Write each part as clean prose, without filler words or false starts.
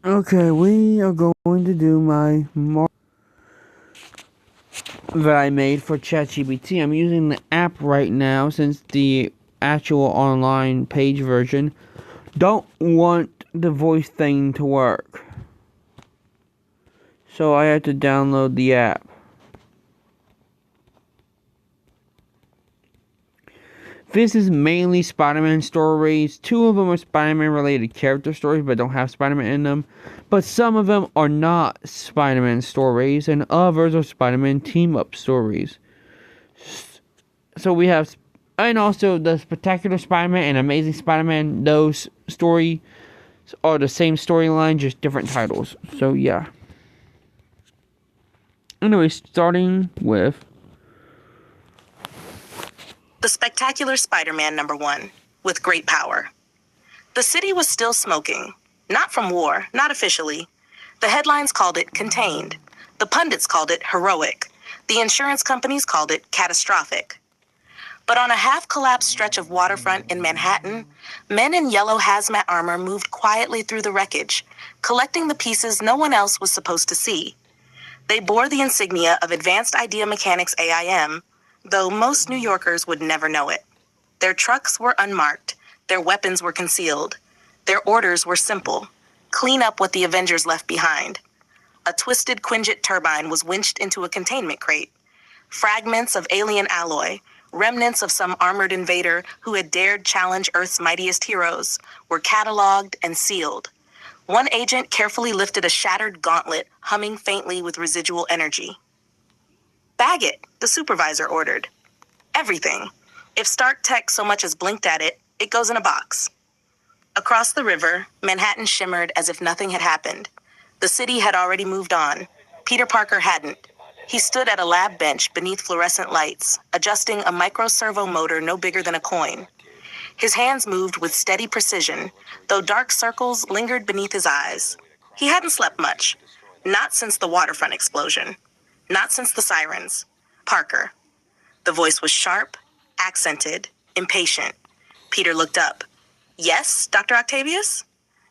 Okay, we are going to do my that I made for ChatGPT. I'm using the app right now since the actual online page version don't want the voice thing to work. So I had to download the app. This is mainly Spider-Man stories. 2 of them are Spider-Man related character stories but don't have Spider-Man in them. But some of them are not Spider-Man stories and others are Spider-Man team-up stories. So we have, and also the Spectacular Spider-Man and Amazing Spider-Man, those stories are the same storyline, just different titles. So yeah. Anyway, starting with The Spectacular Spider-Man #1, with great power. The city was still smoking. Not from war, not officially. The headlines called it contained. The pundits called it heroic. The insurance companies called it catastrophic. But on a half-collapsed stretch of waterfront in Manhattan, men in yellow hazmat armor moved quietly through the wreckage, collecting the pieces no one else was supposed to see. They bore the insignia of Advanced Idea Mechanics AIM, though most New Yorkers would never know it. Their trucks were unmarked. Their weapons were concealed. Their orders were simple. Clean up what the Avengers left behind. A twisted Quinjet turbine was winched into a containment crate. Fragments of alien alloy, remnants of some armored invader who had dared challenge Earth's mightiest heroes, were cataloged and sealed. One agent carefully lifted a shattered gauntlet, humming faintly with residual energy. Bag it, the supervisor ordered. Everything. If Stark Tech so much as blinked at it, it goes in a box. Across the river, Manhattan shimmered as if nothing had happened. The city had already moved on. Peter Parker hadn't. He stood at a lab bench beneath fluorescent lights, adjusting a micro-servo motor no bigger than a coin. His hands moved with steady precision, though dark circles lingered beneath his eyes. He hadn't slept much. Not since the waterfront explosion. Not since the sirens. Parker. The voice was sharp, accented, impatient. Peter looked up. Yes, Dr. Octavius?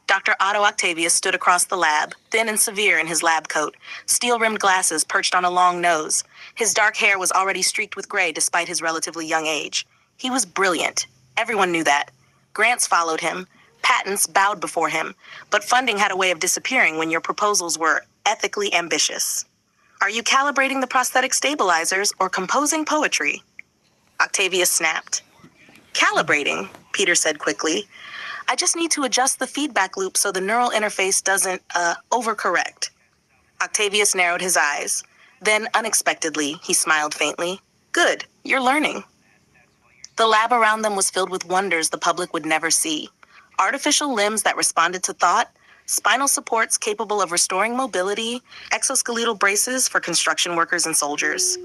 Dr. Otto Octavius stood across the lab, thin and severe in his lab coat, steel-rimmed glasses perched on a long nose. His dark hair was already streaked with gray despite his relatively young age. He was brilliant. Everyone knew that. Grants followed him. Patents bowed before him. But funding had a way of disappearing when your proposals were ethically ambitious. Are you calibrating the prosthetic stabilizers or composing poetry? Octavius snapped. Calibrating, Peter said quickly. I just need to adjust the feedback loop so the neural interface doesn't, overcorrect. Octavius narrowed his eyes. Then, unexpectedly, he smiled faintly. Good, you're learning. The lab around them was filled with wonders the public would never see. Artificial limbs that responded to thought, spinal supports capable of restoring mobility, exoskeletal braces for construction workers and soldiers.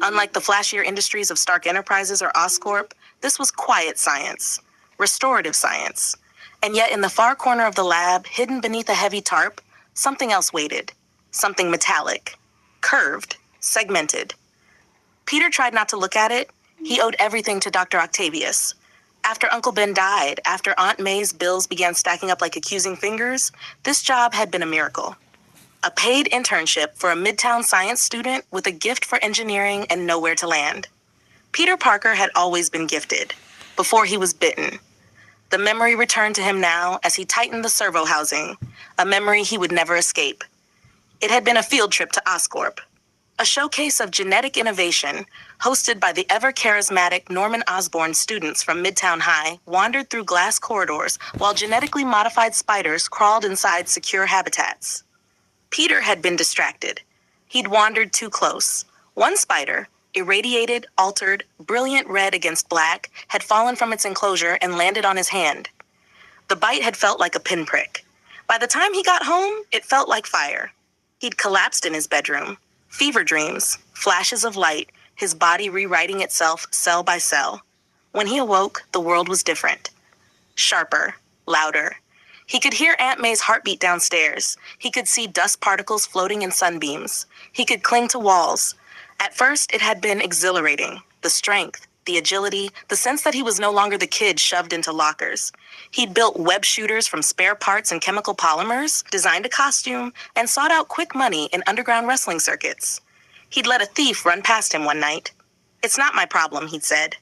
Unlike the flashier industries of Stark Enterprises or Oscorp, this was quiet science, restorative science. And yet in the far corner of the lab, hidden beneath a heavy tarp, something else waited. Something metallic, curved, segmented. Peter tried not to look at it. He owed everything to Dr. Octavius. After Uncle Ben died, after Aunt May's bills began stacking up like accusing fingers, this job had been a miracle. A paid internship for a Midtown science student with a gift for engineering and nowhere to land. Peter Parker had always been gifted, before he was bitten. The memory returned to him now as he tightened the servo housing, a memory he would never escape. It had been a field trip to Oscorp, a showcase of genetic innovation hosted by the ever-charismatic Norman Osborn students from Midtown High wandered through glass corridors while genetically modified spiders crawled inside secure habitats. Peter had been distracted. He'd wandered too close. One spider, irradiated, altered, brilliant red against black, had fallen from its enclosure and landed on his hand. The bite had felt like a pinprick. By the time he got home, it felt like fire. He'd collapsed in his bedroom. Fever dreams, flashes of light, his body rewriting itself cell by cell. When he awoke, the world was different. Sharper, louder. He could hear Aunt May's heartbeat downstairs. He could see dust particles floating in sunbeams. He could cling to walls. At first, it had been exhilarating. The strength, the agility, the sense that he was no longer the kid shoved into lockers. He'd built web shooters from spare parts and chemical polymers, designed a costume, and sought out quick money in underground wrestling circuits. He'd let a thief run past him one night. "It's not my problem," he'd said.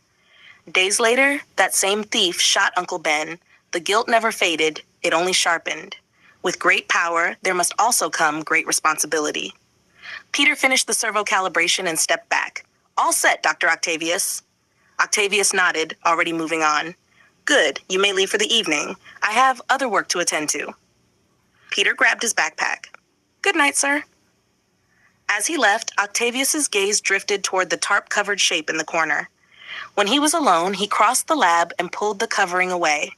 Days later, that same thief shot Uncle Ben. The guilt never faded, it only sharpened. With great power, there must also come great responsibility. Peter finished the servo calibration and stepped back. "All set, Dr. Octavius." Octavius nodded, already moving on. "Good, you may leave for the evening. I have other work to attend to." Peter grabbed his backpack. "Good night, sir." As he left, Octavius's gaze drifted toward the tarp-covered shape in the corner. When he was alone, he crossed the lab and pulled the covering away.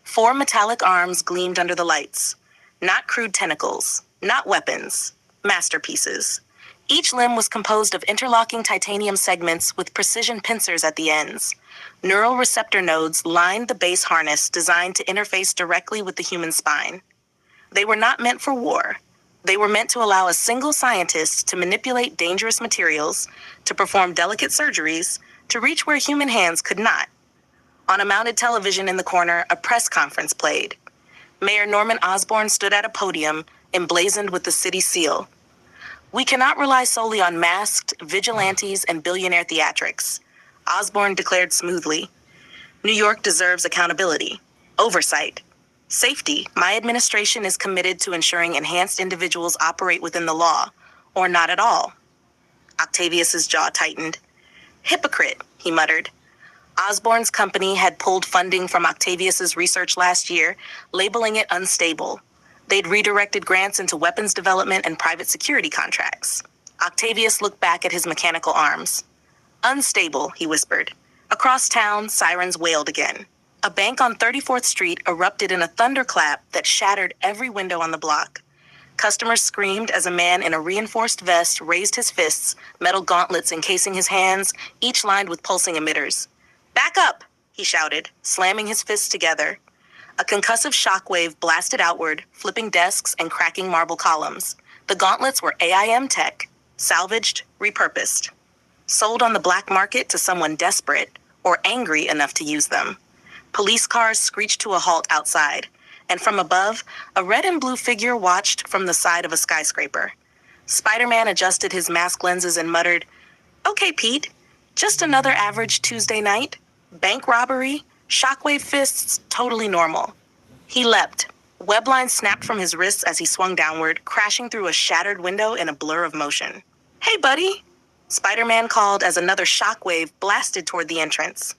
4 metallic arms gleamed under the lights. Not crude tentacles, not weapons, masterpieces. Each limb was composed of interlocking titanium segments with precision pincers at the ends. Neural receptor nodes lined the base harness designed to interface directly with the human spine. They were not meant for war. They were meant to allow a single scientist to manipulate dangerous materials, to perform delicate surgeries, to reach where human hands could not. On a mounted television in the corner, a press conference played. Mayor Norman Osborn stood at a podium, emblazoned with the city seal. "We cannot rely solely on masked vigilantes and billionaire theatrics," Osborn declared smoothly. "New York deserves accountability, oversight, safety. My administration is committed to ensuring enhanced individuals operate within the law, or not at all." Octavius's jaw tightened. "Hypocrite," he muttered. Osborn's company had pulled funding from Octavius's research last year, labeling it unstable. They'd redirected grants into weapons development and private security contracts. Octavius looked back at his mechanical arms. "Unstable," he whispered. Across town, sirens wailed again. A bank on 34th Street erupted in a thunderclap that shattered every window on the block. Customers screamed as a man in a reinforced vest raised his fists, metal gauntlets encasing his hands, each lined with pulsing emitters. "Back up!" he shouted, slamming his fists together. A concussive shockwave blasted outward, flipping desks and cracking marble columns. The gauntlets were AIM tech, salvaged, repurposed. Sold on the black market to someone desperate or angry enough to use them. Police cars screeched to a halt outside, and from above, a red and blue figure watched from the side of a skyscraper. Spider-Man adjusted his mask lenses and muttered, "Okay, Pete, just another average Tuesday night. Bank robbery, shockwave fists, totally normal." He leapt. Web lines snapped from his wrists as he swung downward, crashing through a shattered window in a blur of motion. "Hey, buddy," Spider-Man called as another shockwave blasted toward the entrance.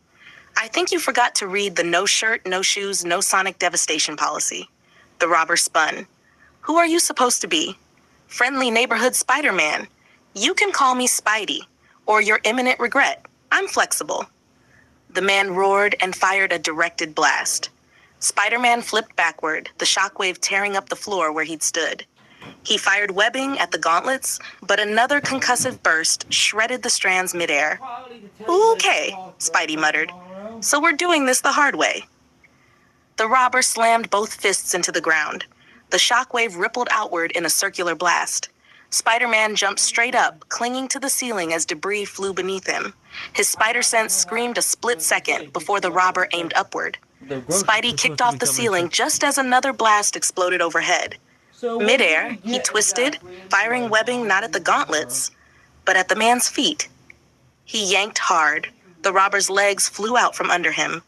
"I think you forgot to read the no shirt, no shoes, no sonic devastation policy." The robber spun. "Who are you supposed to be?" "Friendly neighborhood Spider-Man. You can call me Spidey, or your imminent regret. I'm flexible." The man roared and fired a directed blast. Spider-Man flipped backward, the shockwave tearing up the floor where he'd stood. He fired webbing at the gauntlets, but another concussive burst shredded the strands midair. "Okay," Spidey muttered. "So we're doing this the hard way." The robber slammed both fists into the ground. The shockwave rippled outward in a circular blast. Spider-Man jumped straight up, clinging to the ceiling as debris flew beneath him. His spider sense screamed a split second before the robber aimed upward. Spidey kicked off the ceiling just as another blast exploded overhead. Midair, he twisted, firing webbing not at the gauntlets, but at the man's feet. He yanked hard. The robber's legs flew out from under him.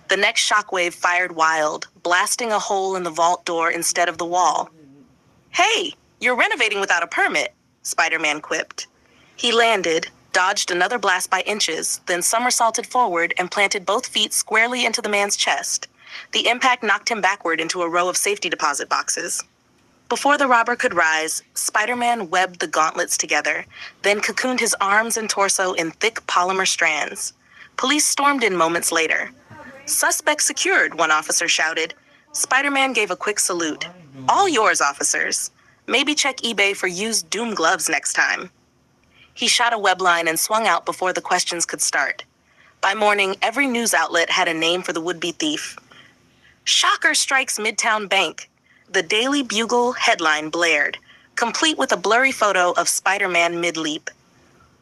The next shockwave fired wild, blasting a hole in the vault door instead of the wall. "Hey, you're renovating without a permit," Spider-Man quipped. He landed, dodged another blast by inches, then somersaulted forward and planted both feet squarely into the man's chest. The impact knocked him backward into a row of safety deposit boxes. Before the robber could rise, Spider-Man webbed the gauntlets together, then cocooned his arms and torso in thick polymer strands. Police stormed in moments later. "Suspect secured," one officer shouted. Spider-Man gave a quick salute. "All yours, officers. Maybe check eBay for used Doom gloves next time." He shot a web line and swung out before the questions could start. By morning, every news outlet had a name for the would-be thief. "Shocker strikes Midtown Bank." The Daily Bugle headline blared, complete with a blurry photo of Spider-Man mid-leap.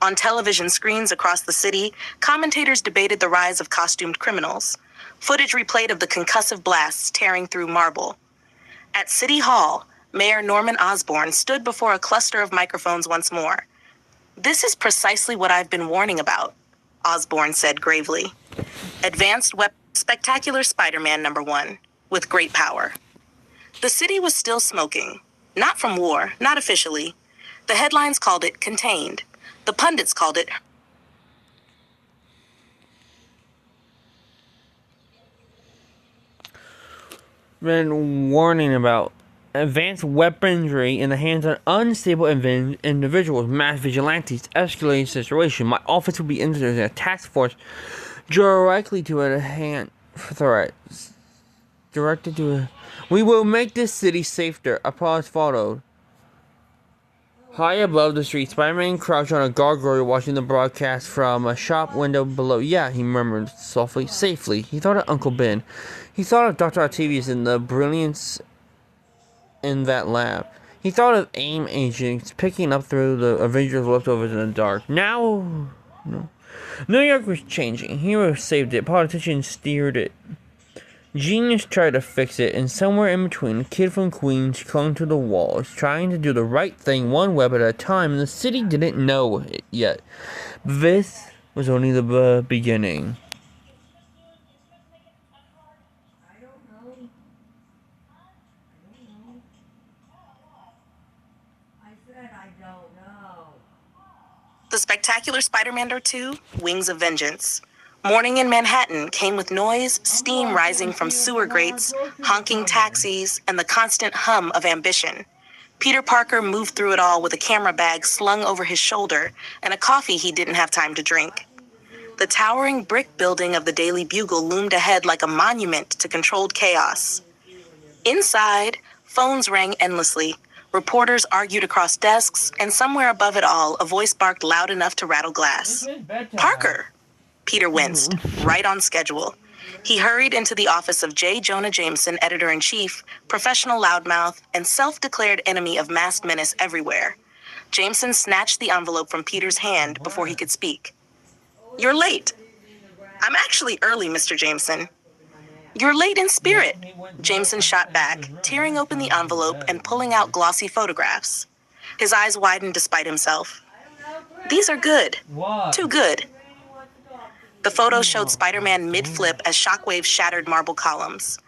On television screens across the city, commentators debated the rise of costumed criminals. Footage replayed of the concussive blasts tearing through marble. At City Hall, Mayor Norman Osborn stood before a cluster of microphones once more. "This is precisely what I've been warning about," Osborn said gravely. Advanced weapon, Spectacular Spider-Man #1, with great power. The city was still smoking. Not from war, not officially. The headlines called it contained. The pundits called it been warning about advanced weaponry in the hands of unstable individuals, mass vigilantes, escalating situation. My office will be interested in a task force directly to enhance threats. Directed to. We will make this city safer. Applause followed. High above the street, Spider-Man crouched on a gargoyle watching the broadcast from a shop window below. Yeah, he murmured softly. Safely. He thought of Uncle Ben. He thought of Dr. Octavius and the brilliance in that lab. He thought of AIM agents picking up through the Avengers leftovers in the dark. Now, no. New York was changing. Heroes saved it. Politicians steered it. Genius tried to fix it, and somewhere in between, a kid from Queens clung to the walls, trying to do the right thing one web at a time, and the city didn't know it yet. This was only the beginning. The Spectacular Spider-Man #2, Wings of Vengeance. Morning in Manhattan came with noise, steam rising from sewer grates, honking taxis, and the constant hum of ambition. Peter Parker moved through it all with a camera bag slung over his shoulder and a coffee he didn't have time to drink. The towering brick building of the Daily Bugle loomed ahead like a monument to controlled chaos. Inside, phones rang endlessly. Reporters argued across desks, and somewhere above it all, a voice barked loud enough to rattle glass. "Parker!" Peter winced, right on schedule. He hurried into the office of J. Jonah Jameson, editor-in-chief, professional loudmouth, and self-declared enemy of masked menace everywhere. Jameson snatched the envelope from Peter's hand before he could speak. "You're late." "I'm actually early, Mr. Jameson." "You're late in spirit," Jameson shot back, tearing open the envelope and pulling out glossy photographs. His eyes widened despite himself. "These are good. Too good." The photos showed Spider-Man mid-flip as shockwaves shattered marble columns.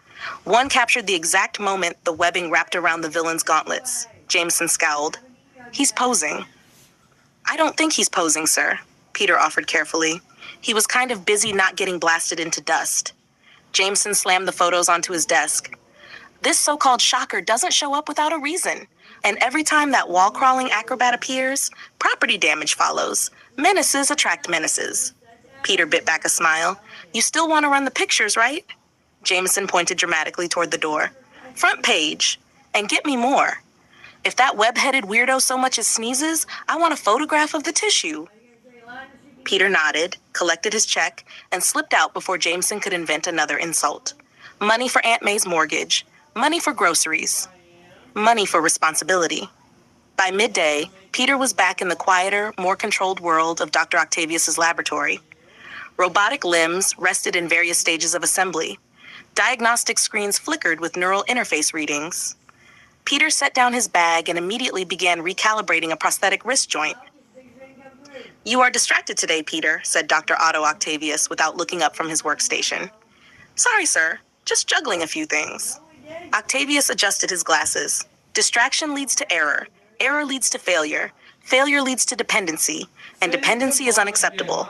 One captured the exact moment the webbing wrapped around the villain's gauntlets. Jameson scowled. "He's posing." "I don't think he's posing, sir," Peter offered carefully. He was kind of busy not getting blasted into dust. Jameson slammed the photos onto his desk. "This so-called shocker doesn't show up without a reason. And every time that wall-crawling acrobat appears, property damage follows. Menaces attract menaces." Peter bit back a smile. "You still want to run the pictures, right?" Jameson pointed dramatically toward the door. "Front page. And get me more. If that web-headed weirdo so much as sneezes, I want a photograph of the tissue." Peter nodded, collected his check, and slipped out before Jameson could invent another insult. Money for Aunt May's mortgage. Money for groceries. Money for responsibility. By midday, Peter was back in the quieter, more controlled world of Dr. Octavius's laboratory. Robotic limbs rested in various stages of assembly. Diagnostic screens flickered with neural interface readings. Peter set down his bag and immediately began recalibrating a prosthetic wrist joint. "You are distracted today, Peter," said Dr. Otto Octavius without looking up from his workstation. "Sorry, sir. Just juggling a few things." Octavius adjusted his glasses. Distraction leads to error. Error leads to failure. Failure leads to dependency. And dependency is unacceptable.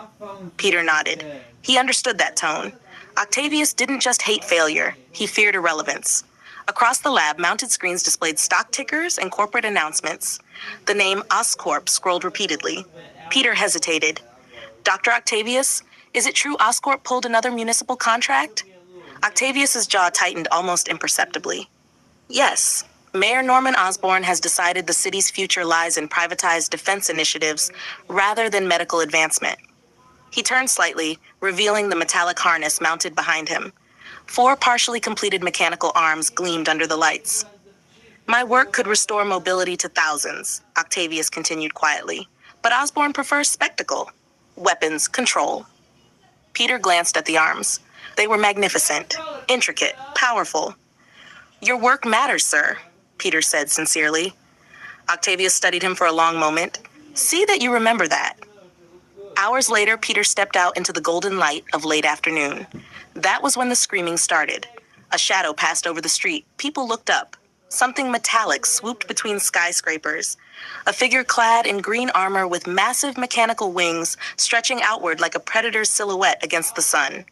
Peter nodded. He understood that tone. Octavius didn't just hate failure. He feared irrelevance. Across the lab, mounted screens displayed stock tickers and corporate announcements. The name Oscorp scrolled repeatedly. Peter hesitated. "Dr. Octavius, is it true Oscorp pulled another municipal contract?" Octavius's jaw tightened almost imperceptibly. "Yes. Mayor Norman Osborn has decided the city's future lies in privatized defense initiatives rather than medical advancement." He turned slightly, revealing the metallic harness mounted behind him. 4 partially completed mechanical arms gleamed under the lights. "My work could restore mobility to thousands," Octavius continued quietly. But Osborn prefers spectacle. Weapons, control. Peter glanced at the arms. They were magnificent, intricate, powerful. Your work matters, sir, Peter said sincerely. Octavius studied him for a long moment. See that you remember that. Hours later, Peter stepped out into the golden light of late afternoon. That was when the screaming started. A shadow passed over the street. People looked up. Something metallic swooped between skyscrapers. A figure clad in green armor with massive mechanical wings stretching outward like a predator's silhouette against the sun.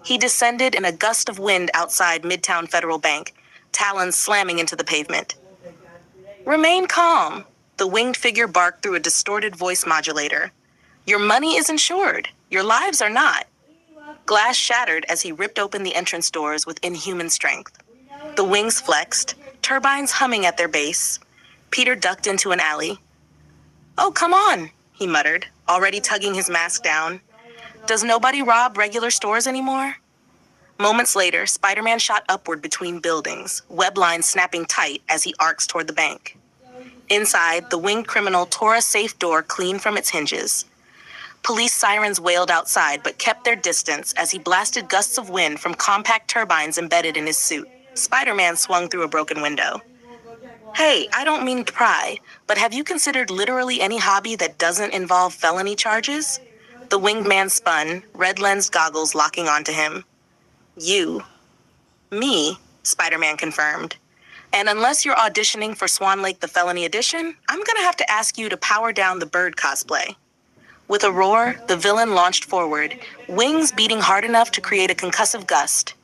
He descended in a gust of wind outside Midtown Federal Bank, talons slamming into the pavement. Remain calm, the winged figure barked through a distorted voice modulator. Your money is insured. Your lives are not. Glass shattered as he ripped open the entrance doors with inhuman strength. The wings flexed, turbines humming at their base. Peter ducked into an alley. Oh, come on, he muttered, already tugging his mask down. Does nobody rob regular stores anymore? Moments later, Spider-Man shot upward between buildings, web lines snapping tight as he arcs toward the bank. Inside, the winged criminal tore a safe door clean from its hinges. Police sirens wailed outside but kept their distance as he blasted gusts of wind from compact turbines embedded in his suit. Spider-Man swung through a broken window. Hey, I don't mean to pry, but have you considered literally any hobby that doesn't involve felony charges? The winged man spun, red-lensed goggles locking onto him. You. Me, Spider-Man confirmed. And unless you're auditioning for Swan Lake the Felony Edition, I'm gonna have to ask you to power down the bird cosplay. With a roar, the villain launched forward, wings beating hard enough to create a concussive gust.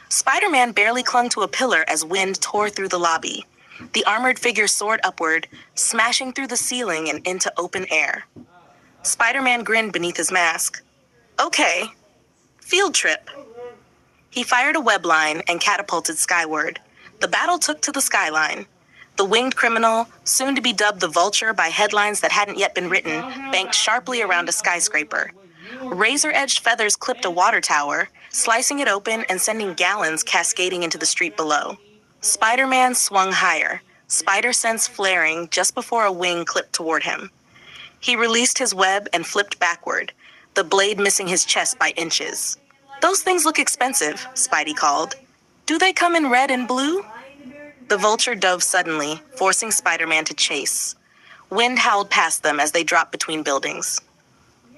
Spider-Man barely clung to a pillar as wind tore through the lobby. The armored figure soared upward, smashing through the ceiling and into open air. Spider-Man grinned beneath his mask. Okay, field trip. He fired a web line and catapulted skyward. The battle took to the skyline. The winged criminal, soon to be dubbed the Vulture by headlines that hadn't yet been written, banked sharply around a skyscraper. Razor-edged feathers clipped a water tower, slicing it open and sending gallons cascading into the street below. Spider-Man swung higher, spider sense flaring just before a wing clipped toward him. He released his web and flipped backward, the blade missing his chest by inches. Those things look expensive, Spidey called. Do they come in red and blue? The Vulture dove suddenly, forcing Spider-Man to chase. Wind howled past them as they dropped between buildings.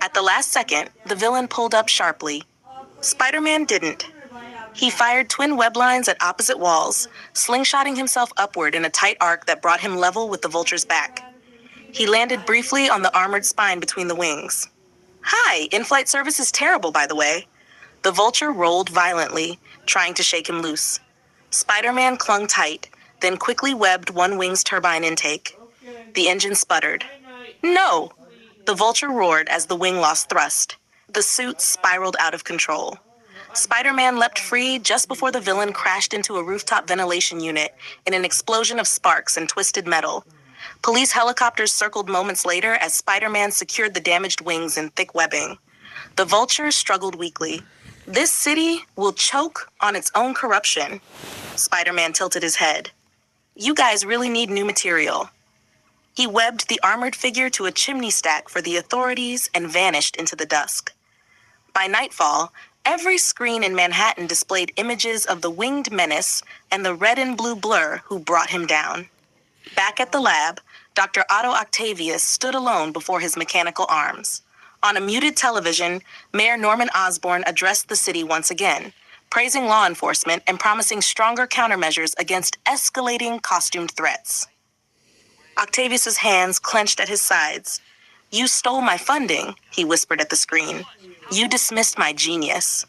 At the last second, the villain pulled up sharply. Spider-Man didn't. He fired twin web lines at opposite walls, slingshotting himself upward in a tight arc that brought him level with the Vulture's back. He landed briefly on the armored spine between the wings. Hi, in-flight service is terrible, by the way. The Vulture rolled violently, trying to shake him loose. Spider-Man clung tight, then quickly webbed one wing's turbine intake. The engine sputtered. No! The Vulture roared as the wing lost thrust. The suit spiraled out of control. Spider-Man leapt free just before the villain crashed into a rooftop ventilation unit in an explosion of sparks and twisted metal. Police helicopters circled moments later as Spider-Man secured the damaged wings in thick webbing. The Vulture struggled weakly. This city will choke on its own corruption. Spider-Man tilted his head. You guys really need new material. He webbed the armored figure to a chimney stack for the authorities and vanished into the dusk. By nightfall, every screen in Manhattan displayed images of the winged menace and the red and blue blur who brought him down. Back at the lab, Dr. Otto Octavius stood alone before his mechanical arms. On a muted television, Mayor Norman Osborn addressed the city once again, praising law enforcement and promising stronger countermeasures against escalating costumed threats. Octavius's hands clenched at his sides. You stole my funding, he whispered at the screen. You dismissed my genius.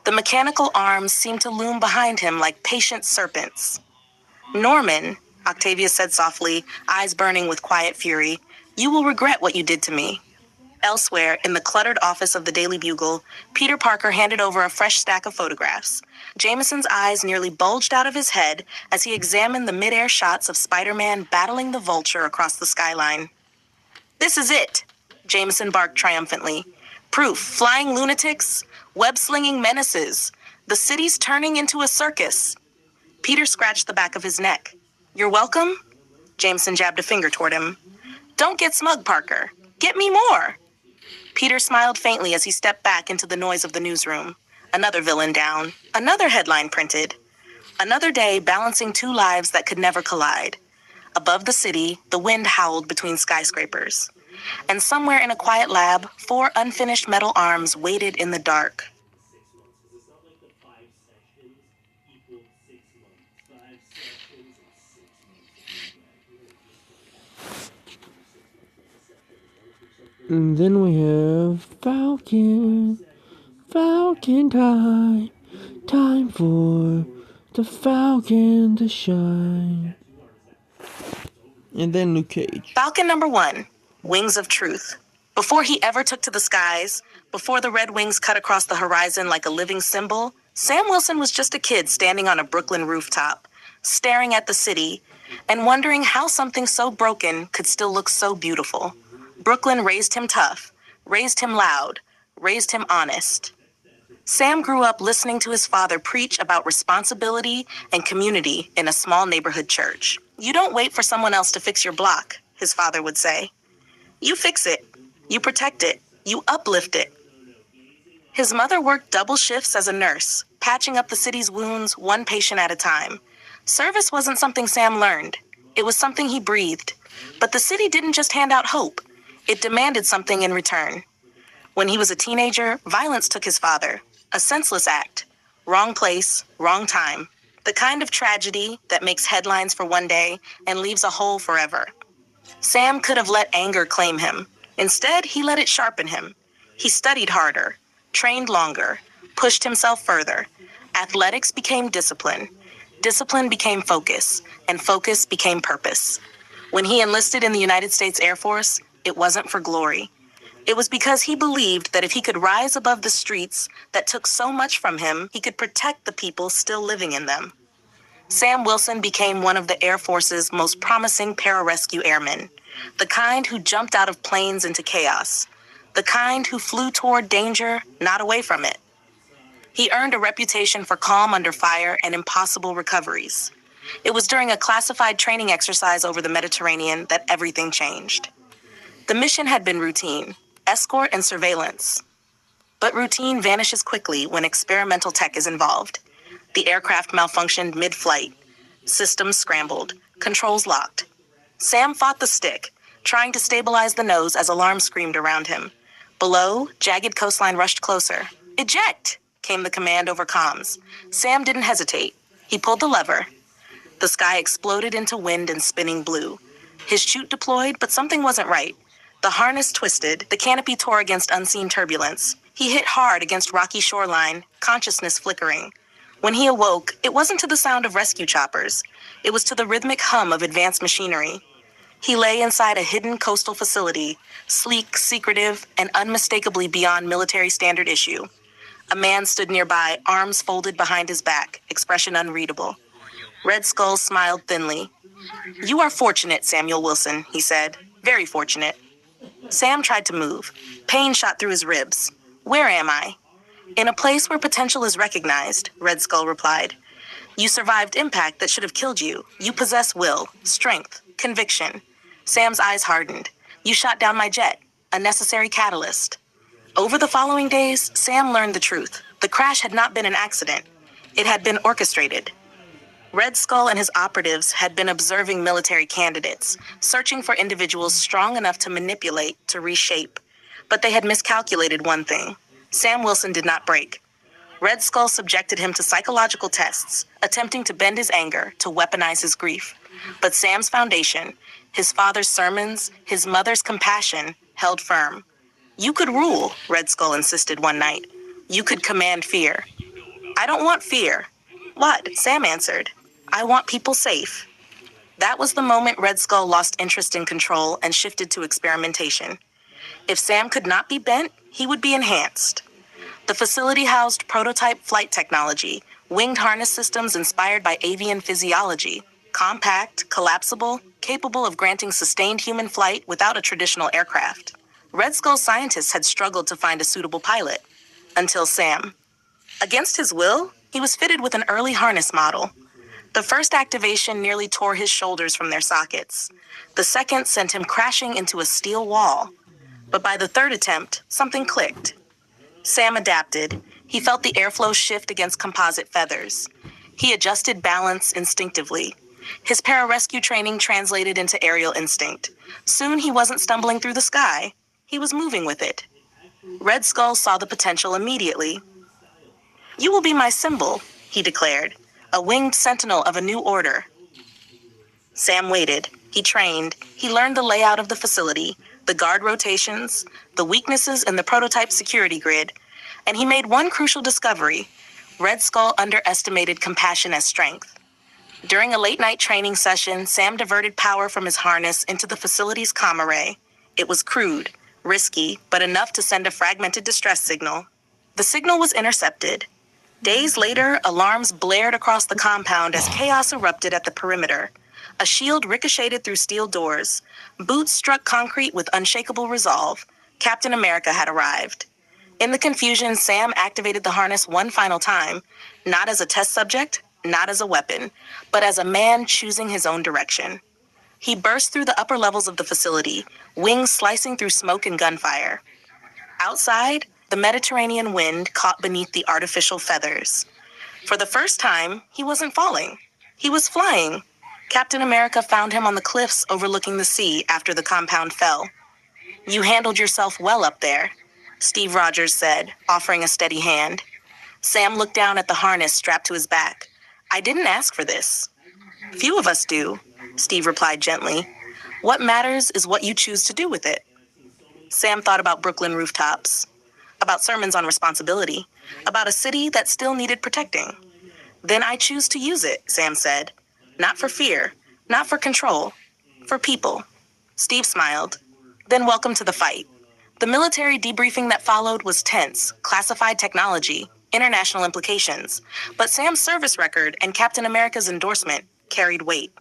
The mechanical arms seemed to loom behind him like patient serpents. Norman, Octavius said softly, eyes burning with quiet fury, you will regret what you did to me. Elsewhere, in the cluttered office of the Daily Bugle, Peter Parker handed over a fresh stack of photographs. Jameson's eyes nearly bulged out of his head as he examined the mid-air shots of Spider-Man battling the Vulture across the skyline. This is it, Jameson barked triumphantly. Proof, flying lunatics, web-slinging menaces. The city's turning into a circus. Peter scratched the back of his neck. You're welcome? Jameson jabbed a finger toward him. Don't get smug, Parker. Get me more. Peter smiled faintly as he stepped back into the noise of the newsroom. Another villain down, another headline printed. Another day balancing two lives that could never collide. Above the city, the wind howled between skyscrapers. And somewhere in a quiet lab, 4 unfinished metal arms waited in the dark. And then we have Falcon time. Time for the Falcon to shine. And then Luke Cage. Falcon number 1, Wings of Truth. Before he ever took to the skies, before the red wings cut across the horizon like a living symbol, Sam Wilson was just a kid standing on a Brooklyn rooftop, staring at the city, and wondering how something so broken could still look so beautiful. Brooklyn raised him tough, raised him loud, raised him honest. Sam grew up listening to his father preach about responsibility and community in a small neighborhood church. You don't wait for someone else to fix your block, his father would say. You fix it. You protect it. You uplift it. His mother worked double shifts as a nurse, patching up the city's wounds one patient at a time. Service wasn't something Sam learned. It was something he breathed. But the city didn't just hand out hope. It demanded something in return. When he was a teenager, violence took his father. A senseless act. Wrong place, wrong time. The kind of tragedy that makes headlines for one day and leaves a hole forever. Sam could have let anger claim him. Instead, he let it sharpen him. He studied harder, trained longer, pushed himself further. Athletics became discipline. Discipline became focus, and focus became purpose. When he enlisted in the United States Air Force, it wasn't for glory. It was because he believed that if he could rise above the streets that took so much from him, he could protect the people still living in them. Sam Wilson became one of the Air Force's most promising pararescue airmen, the kind who jumped out of planes into chaos, the kind who flew toward danger, not away from it. He earned a reputation for calm under fire and impossible recoveries. It was during a classified training exercise over the Mediterranean that everything changed. The mission had been routine, escort and surveillance. But routine vanishes quickly when experimental tech is involved. The aircraft malfunctioned mid-flight. Systems scrambled. Controls locked. Sam fought the stick, trying to stabilize the nose as alarms screamed around him. Below, jagged coastline rushed closer. Eject, came the command over comms. Sam didn't hesitate. He pulled the lever. The sky exploded into wind and spinning blue. His chute deployed, but something wasn't right. The harness twisted, the canopy tore against unseen turbulence. He hit hard against rocky shoreline, consciousness flickering. When he awoke, it wasn't to the sound of rescue choppers. It was to the rhythmic hum of advanced machinery. He lay inside a hidden coastal facility, sleek, secretive, and unmistakably beyond military standard issue. A man stood nearby, arms folded behind his back, expression unreadable. Red Skull smiled thinly. "You are fortunate, Samuel Wilson," he said. "Very fortunate." Sam tried to move. Pain shot through his ribs. "Where am I?" "In a place where potential is recognized," Red Skull replied. "You survived impact that should have killed you. You possess will, strength, conviction." Sam's eyes hardened. "You shot down my jet, a necessary catalyst." Over the following days, Sam learned the truth. The crash had not been an accident. It had been orchestrated. Red Skull and his operatives had been observing military candidates, searching for individuals strong enough to manipulate, to reshape. But they had miscalculated one thing. Sam Wilson did not break. Red Skull subjected him to psychological tests, attempting to bend his anger, to weaponize his grief. But Sam's foundation, his father's sermons, his mother's compassion, held firm. "You could rule," Red Skull insisted one night. "You could command fear." "I don't want fear." "What?" Sam answered. "I want people safe." That was the moment Red Skull lost interest in control and shifted to experimentation. If Sam could not be bent, he would be enhanced. The facility housed prototype flight technology, winged harness systems inspired by avian physiology, compact, collapsible, capable of granting sustained human flight without a traditional aircraft. Red Skull scientists had struggled to find a suitable pilot. Until Sam. Against his will, he was fitted with an early harness model. The first activation nearly tore his shoulders from their sockets. The second sent him crashing into a steel wall. But by the third attempt, something clicked. Sam adapted. He felt the airflow shift against composite feathers. He adjusted balance instinctively. His pararescue training translated into aerial instinct. Soon he wasn't stumbling through the sky. He was moving with it. Red Skull saw the potential immediately. "You will be my symbol," he declared, "a winged sentinel of a new order." Sam waited. He trained. He learned the layout of the facility, the guard rotations, the weaknesses in the prototype security grid, and he made one crucial discovery. Red Skull underestimated compassion as strength. During a late-night training session, Sam diverted power from his harness into the facility's comm array. It was crude, risky, but enough to send a fragmented distress signal. The signal was intercepted. Days later, alarms blared across the compound as chaos erupted at the perimeter. A shield ricocheted through steel doors. Boots struck concrete with unshakable resolve. Captain America had arrived. In the confusion, Sam activated the harness one final time, not as a test subject, not as a weapon, but as a man choosing his own direction. He burst through the upper levels of the facility, wings slicing through smoke and gunfire. Outside, the Mediterranean wind caught beneath the artificial feathers. For the first time, he wasn't falling. He was flying. Captain America found him on the cliffs overlooking the sea after the compound fell. "You handled yourself well up there," Steve Rogers said, offering a steady hand. Sam looked down at the harness strapped to his back. "I didn't ask for this." "Few of us do," Steve replied gently. "What matters is what you choose to do with it." Sam thought about Brooklyn rooftops, about sermons on responsibility, about a city that still needed protecting. "Then I choose to use it," Sam said. "Not for fear, not for control, for people." Steve smiled. "Then welcome to the fight." The military debriefing that followed was tense, classified technology, international implications, but Sam's service record and Captain America's endorsement carried weight.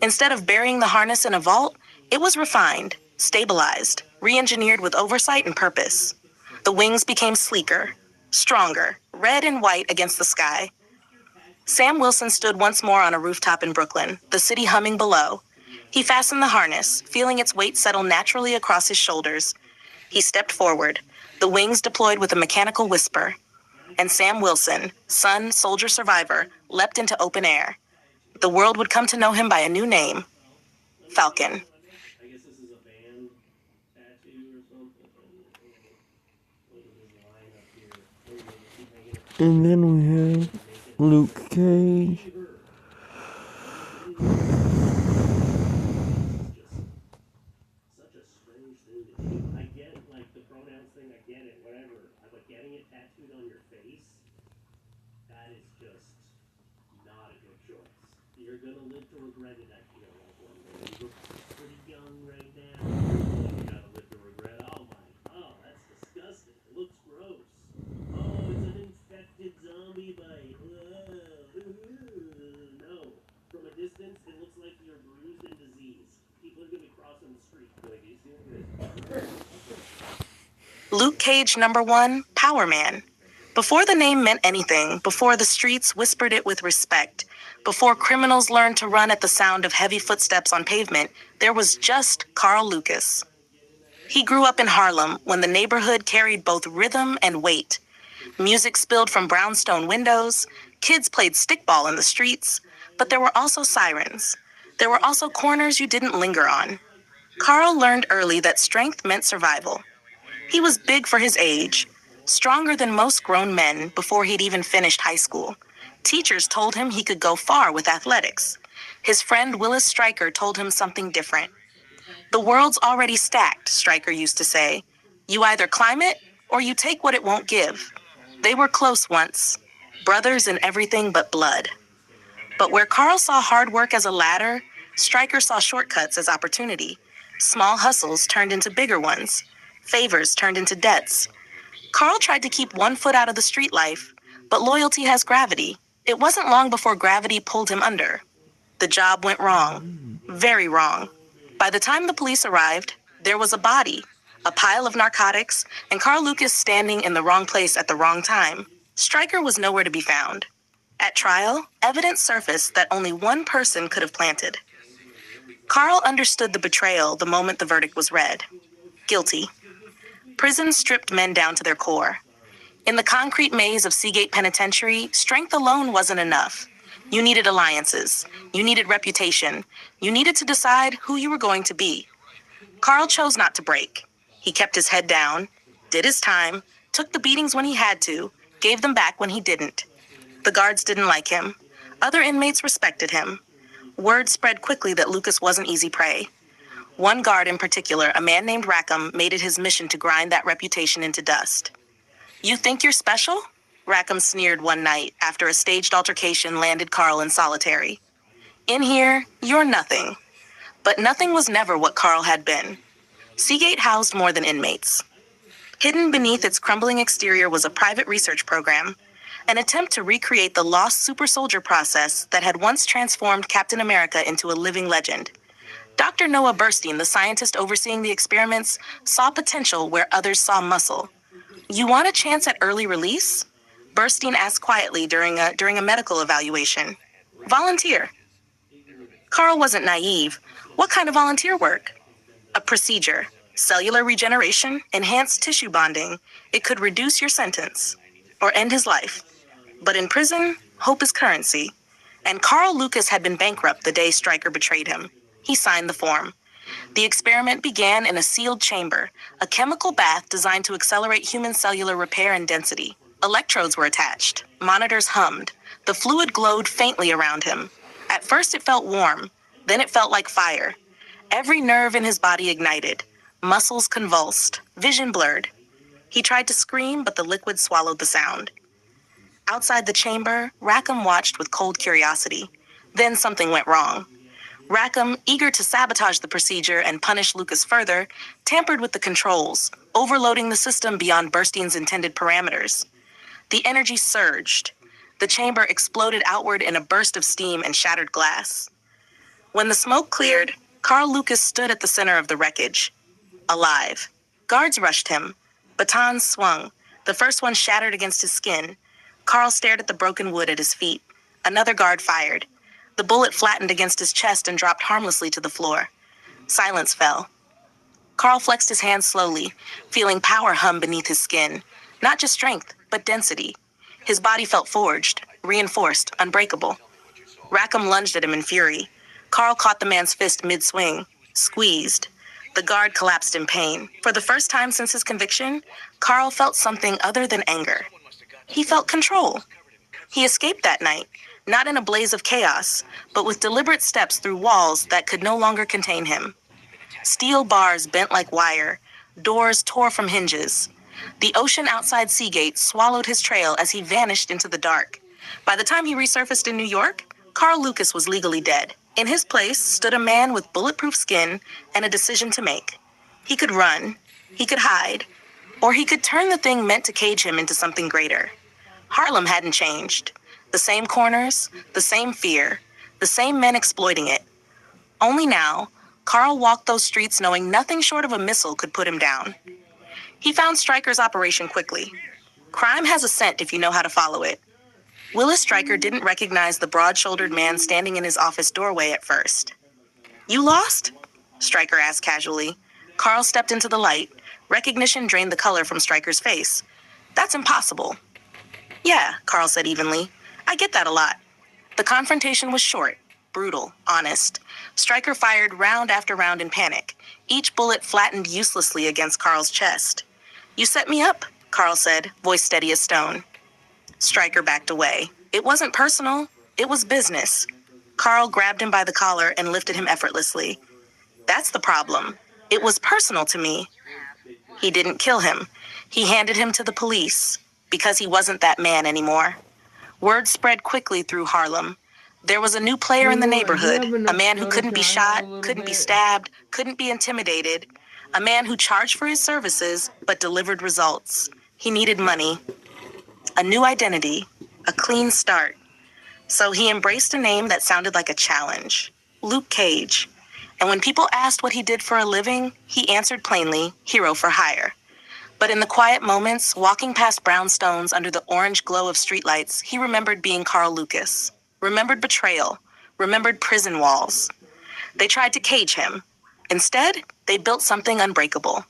Instead of burying the harness in a vault, it was refined, stabilized, re-engineered with oversight and purpose. The wings became sleeker, stronger, red and white against the sky. Sam Wilson stood once more on a rooftop in Brooklyn, the city humming below. He fastened the harness, feeling its weight settle naturally across his shoulders. He stepped forward, the wings deployed with a mechanical whisper. And Sam Wilson, son, soldier, survivor, leapt into open air. The world would come to know him by a new name, Falcon. I guess this is a band tattoo or something. Look at this line up here. And then we have Luke Cage. Such a strange thing to do. I get like the pronouns thing, I get it, whatever. But getting it tattooed on your face, that is just not a good choice. You're gonna live to regret it, I feel like one day. You look pretty young right now. You gotta live to regret. Oh, that's disgusting. It looks gross. Oh, it's an infected zombie bite. No. From a distance, it looks like you're bruised and diseased. People are gonna be crossing the street. Like, you see this? Luke Cage #1, Power Man. Before the name meant anything, before the streets whispered it with respect, before criminals learned to run at the sound of heavy footsteps on pavement, there was just Carl Lucas. He grew up in Harlem when the neighborhood carried both rhythm and weight. Music spilled from brownstone windows, kids played stickball in the streets, but there were also sirens. There were also corners you didn't linger on. Carl learned early that strength meant survival. He was big for his age, stronger than most grown men before he'd even finished high school. Teachers told him he could go far with athletics. His friend Willis Stryker told him something different. "The world's already stacked," Stryker used to say. "You either climb it or you take what it won't give." They were close once, brothers in everything but blood. But where Carl saw hard work as a ladder, Stryker saw shortcuts as opportunity. Small hustles turned into bigger ones. Favors turned into debts. Carl tried to keep one foot out of the street life, but loyalty has gravity. It wasn't long before gravity pulled him under. The job went wrong. Very wrong. By the time the police arrived, there was a body, a pile of narcotics, and Carl Lucas standing in the wrong place at the wrong time. Stryker was nowhere to be found. At trial, evidence surfaced that only one person could have planted. Carl understood the betrayal the moment the verdict was read. Guilty. Prison stripped men down to their core. In the concrete maze of Seagate Penitentiary, strength alone wasn't enough. You needed alliances. You needed reputation. You needed to decide who you were going to be. Carl chose not to break. He kept his head down, did his time, took the beatings when he had to, gave them back when he didn't. The guards didn't like him. Other inmates respected him. Word spread quickly that Lucas wasn't easy prey. One guard in particular, a man named Rackham, made it his mission to grind that reputation into dust. "You think you're special?" Rackham sneered one night after a staged altercation landed Carl in solitary. "In here, you're nothing." But nothing was never what Carl had been. Seagate housed more than inmates. Hidden beneath its crumbling exterior was a private research program, an attempt to recreate the lost super soldier process that had once transformed Captain America into a living legend. Dr. Noah Burstein, the scientist overseeing the experiments, saw potential where others saw muscle. "You want a chance at early release?" Burstein asked quietly during a medical evaluation. "Volunteer." Carl wasn't naive. What kind of volunteer work? A procedure, cellular regeneration, enhanced tissue bonding. It could reduce your sentence or end his life. But in prison, hope is currency. And Carl Lucas had been bankrupt the day Stryker betrayed him. He signed the form. The experiment began in a sealed chamber, a chemical bath designed to accelerate human cellular repair and density. Electrodes were attached. Monitors hummed. The fluid glowed faintly around him. At first it felt warm. Then it felt like fire. Every nerve in his body ignited. Muscles convulsed. Vision blurred. He tried to scream, but the liquid swallowed the sound. Outside the chamber, Rackham watched with cold curiosity. Then something went wrong. Rackham, eager to sabotage the procedure and punish Lucas further, tampered with the controls, overloading the system beyond Burstein's intended parameters. The energy surged. The chamber exploded outward in a burst of steam and shattered glass. When the smoke cleared, Carl Lucas stood at the center of the wreckage, alive. Guards rushed him. Batons swung. The first one shattered against his skin. Carl stared at the broken wood at his feet. Another guard fired. The bullet flattened against his chest and dropped harmlessly to the floor. Silence fell. Carl flexed his hands slowly, feeling power hum beneath his skin. Not just strength, but density. His body felt forged, reinforced, unbreakable. Rackham lunged at him in fury. Carl caught the man's fist mid-swing, squeezed. The guard collapsed in pain. For the first time since his conviction, Carl felt something other than anger. He felt control. He escaped that night, not in a blaze of chaos, but with deliberate steps through walls that could no longer contain him. Steel bars bent like wire, doors tore from hinges. The ocean outside Seagate swallowed his trail as he vanished into the dark. By the time he resurfaced in New York, Carl Lucas was legally dead. In his place stood a man with bulletproof skin and a decision to make. He could run, he could hide, or he could turn the thing meant to cage him into something greater. Harlem hadn't changed. The same corners, the same fear, the same men exploiting it. Only now, Carl walked those streets knowing nothing short of a missile could put him down. He found Stryker's operation quickly. Crime has a scent if you know how to follow it. Willis Stryker didn't recognize the broad-shouldered man standing in his office doorway at first. "You lost?" Stryker asked casually. Carl stepped into the light. Recognition drained the color from Stryker's face. "That's impossible." "Yeah," Carl said evenly. "I get that a lot." The confrontation was short, brutal, honest. Stryker fired round after round in panic. Each bullet flattened uselessly against Carl's chest. "You set me up," Carl said, voice steady as stone. Stryker backed away. It wasn't personal. It was business. Carl grabbed him by the collar and lifted him effortlessly. "That's the problem. It was personal to me." He didn't kill him. He handed him to the police because he wasn't that man anymore. Word spread quickly through Harlem. There was a new player in the neighborhood, a man who couldn't be shot, couldn't be stabbed, couldn't be intimidated, a man who charged for his services but delivered results. He needed money, a new identity, a clean start. So he embraced a name that sounded like a challenge, Luke Cage. And when people asked what he did for a living, he answered plainly, hero for hire. But in the quiet moments, walking past brownstones under the orange glow of streetlights, he remembered being Carl Lucas, remembered betrayal, remembered prison walls. They tried to cage him. Instead, they built something unbreakable.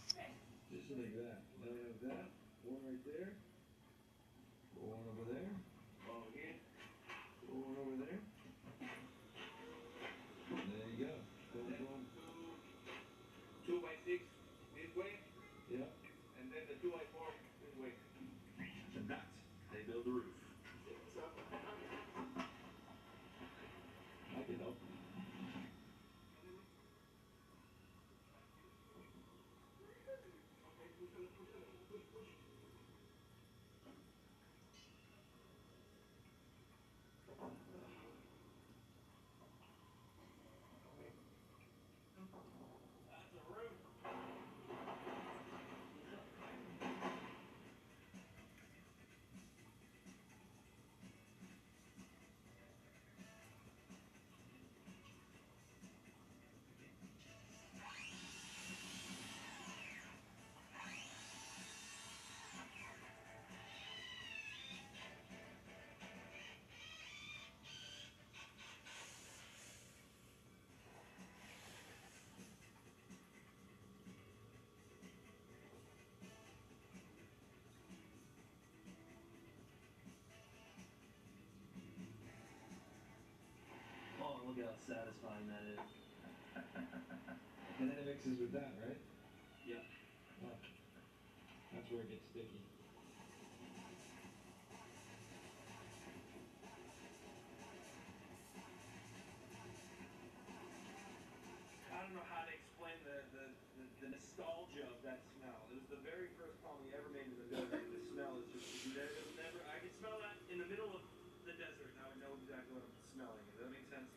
satisfying that is. And then it mixes with that, right? Yep. Oh, that's where it gets sticky. I don't know how to explain the nostalgia of that smell. It was the very first palm we ever made in the desert. The smell is just never. I can smell that in the middle of the desert, and I would know exactly what I'm smelling. Does that make sense?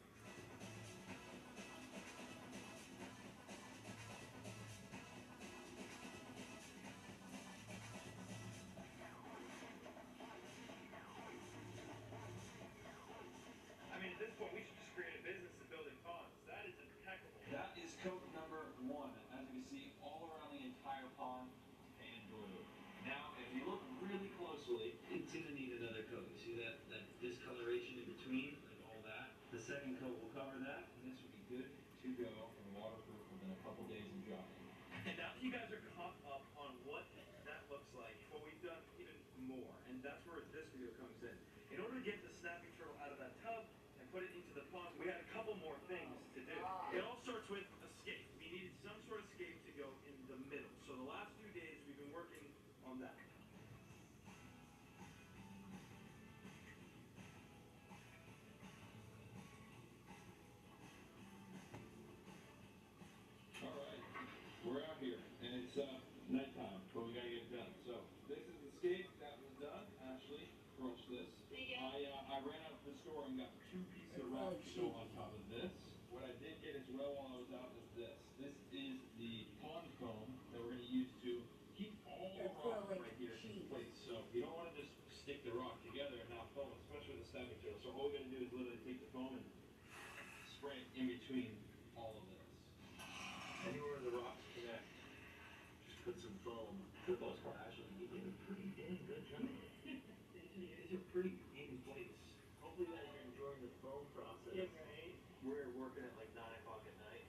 I mean, at this point, we should just create a business of building ponds. That is impeccable. That is coat number 1. As you can see, all around the entire pond, painted blue. Now, if you look really closely, it's gonna need another coat. You see that discoloration in between, like all that? The second coat will cover that. And this will be good to go and waterproof within a couple days of dropping. And now that you guys are caught up on what that looks like, well, we've done even more, and that's where this video comes in. In order to get the snapping turtle out of that tub and put it into the pond, we had a couple more things to do. It all starts with escape. We needed some sort of escape to go in the middle. So the last 2 days, we've been working on that. Alright, we're out here, and it's nighttime, but we gotta get it done. So, this is the skate, that was done. Ashley broached this. I ran out to the store and got 2 pieces of rock to go on top of this. What I did get as well while I was out is this. This is the pond foam that we're gonna use to keep all the rock right here in place. So, you don't wanna just stick the rock together and not foam, especially with the snapping turtle. So all we gotta do is literally take the foam and spray it in between all of this. Anywhere the rocks connect, just put some foam. For the most part, actually, you did a pretty damn good job. It's a pretty in place. Hopefully, you guys are enjoying the foam process. Yep. Right. We're working at like 9 o'clock at night.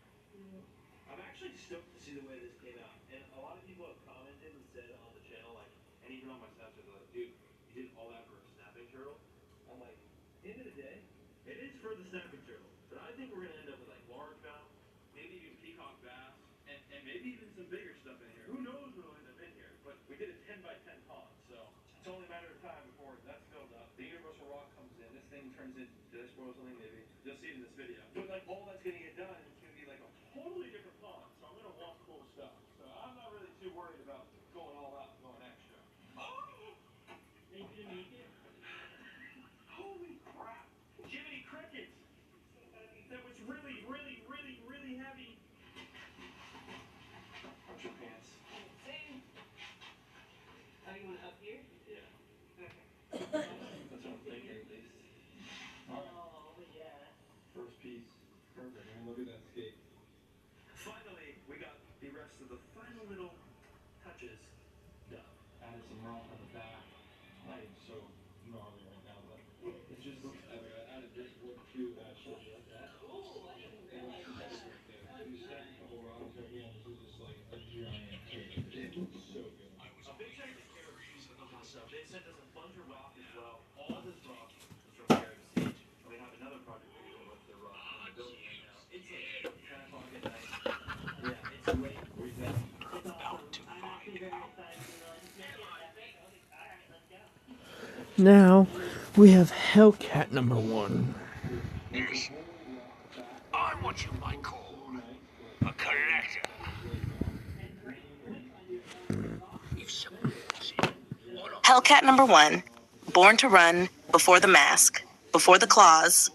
I'm actually stoked to see the way this came out. And a lot of people have commented and said on the channel, like, and even on my Snapchat, they're like, dude, you did all that for a snapping turtle? I'm like, end of the day, it is for the snapping turtle. But I think we're going to end up with, like, largemouth, maybe even peacock bass, and maybe even some bigger stuff in here. Who knows what'll end up in here? But we did a 10 by 10 pond, so it's only a matter of time before that's filled up. The universal rock comes in. This thing turns into, did I spoil something? Maybe. You'll see it in this video. But, like, all that's going to get done, it's going to be, like, a totally different pond. So I'm going to want cool stuff. So I'm not really too worried about going all out and going extra. Oh! Are you gonna make it? Holy crap! Jiminy Crickets! That was really, really, really, really heavy. Watch your pants. Same. Oh, you want it up here? Yeah. Okay. That's what I'm thinking, at least. Oh, yeah. First piece. Perfect. I mean, look at that skate. Finally, we got the rest of the final little touches done. Added some rock on the back. I am so gnarly right now, but it just looks epic. I added this wood too, Ashley. Like that. Oh, I didn't It looks realize epic that. right there. You stack a couple rocks right here, and this is just like a giant cake. It looks so good. A big shout out to Caribou for this stuff. They sent us a bunch of rock as well. All this rock is from Caribou Siege. And we have another project we're doing with the rock in the building right now. It's like 10 o'clock at night. Yeah, it's great. We're done. It's awesome. I'm actually very excited to just make it epic. Alright, let's go. Now, we have Hellcat number 1. I'm what you might call a collector. If someone wants it, Hellcat number 1, born to run, before the mask, before the claws,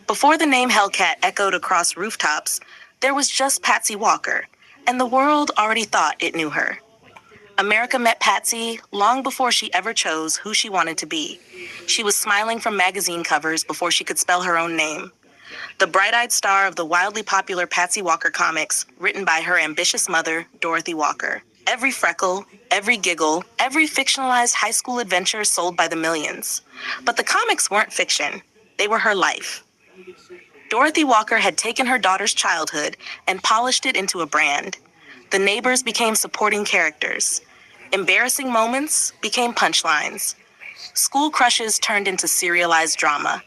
before the name Hellcat echoed across rooftops, there was just Patsy Walker, and the world already thought it knew her. America met Patsy long before she ever chose who she wanted to be. She was smiling from magazine covers before she could spell her own name. The bright-eyed star of the wildly popular Patsy Walker comics, written by her ambitious mother, Dorothy Walker. Every freckle, every giggle, every fictionalized high school adventure sold by the millions. But the comics weren't fiction. They were her life. Dorothy Walker had taken her daughter's childhood and polished it into a brand. The neighbors became supporting characters. Embarrassing moments became punchlines. School crushes turned into serialized drama.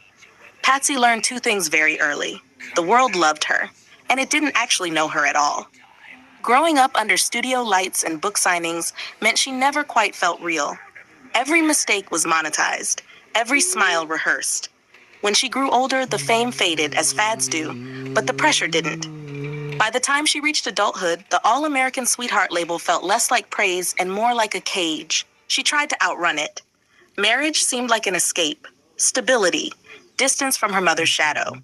Patsy learned 2 things very early. The world loved her, and it didn't actually know her at all. Growing up under studio lights and book signings meant she never quite felt real. Every mistake was monetized, every smile rehearsed. When she grew older, the fame faded as fads do, but the pressure didn't. By the time she reached adulthood, the All-American Sweetheart label felt less like praise and more like a cage. She tried to outrun it. Marriage seemed like an escape, stability, distance from her mother's shadow.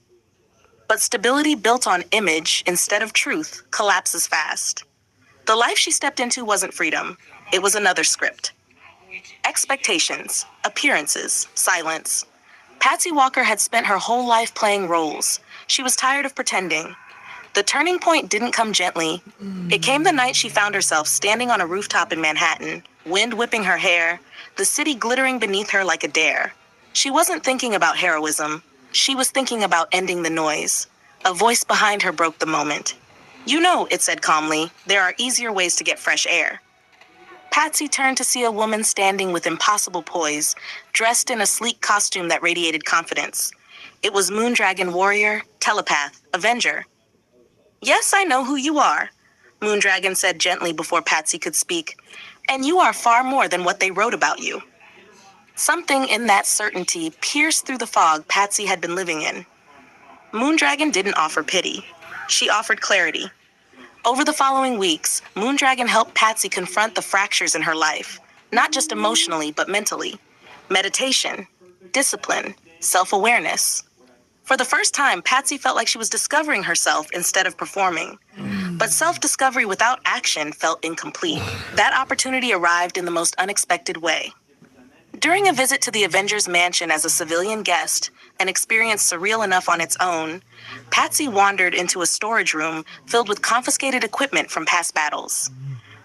But stability built on image instead of truth collapses fast. The life she stepped into wasn't freedom. It was another script. Expectations, appearances, silence. Patsy Walker had spent her whole life playing roles. She was tired of pretending. The turning point didn't come gently. It came the night she found herself standing on a rooftop in Manhattan, wind whipping her hair, the city glittering beneath her like a dare. She wasn't thinking about heroism. She was thinking about ending the noise. A voice behind her broke the moment. "You know," it said calmly, "there are easier ways to get fresh air." Patsy turned to see a woman standing with impossible poise, dressed in a sleek costume that radiated confidence. It was Moondragon warrior, telepath, avenger. "Yes, I know who you are," Moondragon said gently before Patsy could speak. "And you are far more than what they wrote about you." Something in that certainty pierced through the fog Patsy had been living in. Moondragon didn't offer pity. She offered clarity. Over the following weeks, Moondragon helped Patsy confront the fractures in her life, not just emotionally, but mentally. Meditation, discipline, self-awareness. For the first time, Patsy felt like she was discovering herself instead of performing. But self-discovery without action felt incomplete. That opportunity arrived in the most unexpected way. During a visit to the Avengers Mansion as a civilian guest, an experience surreal enough on its own, Patsy wandered into a storage room filled with confiscated equipment from past battles.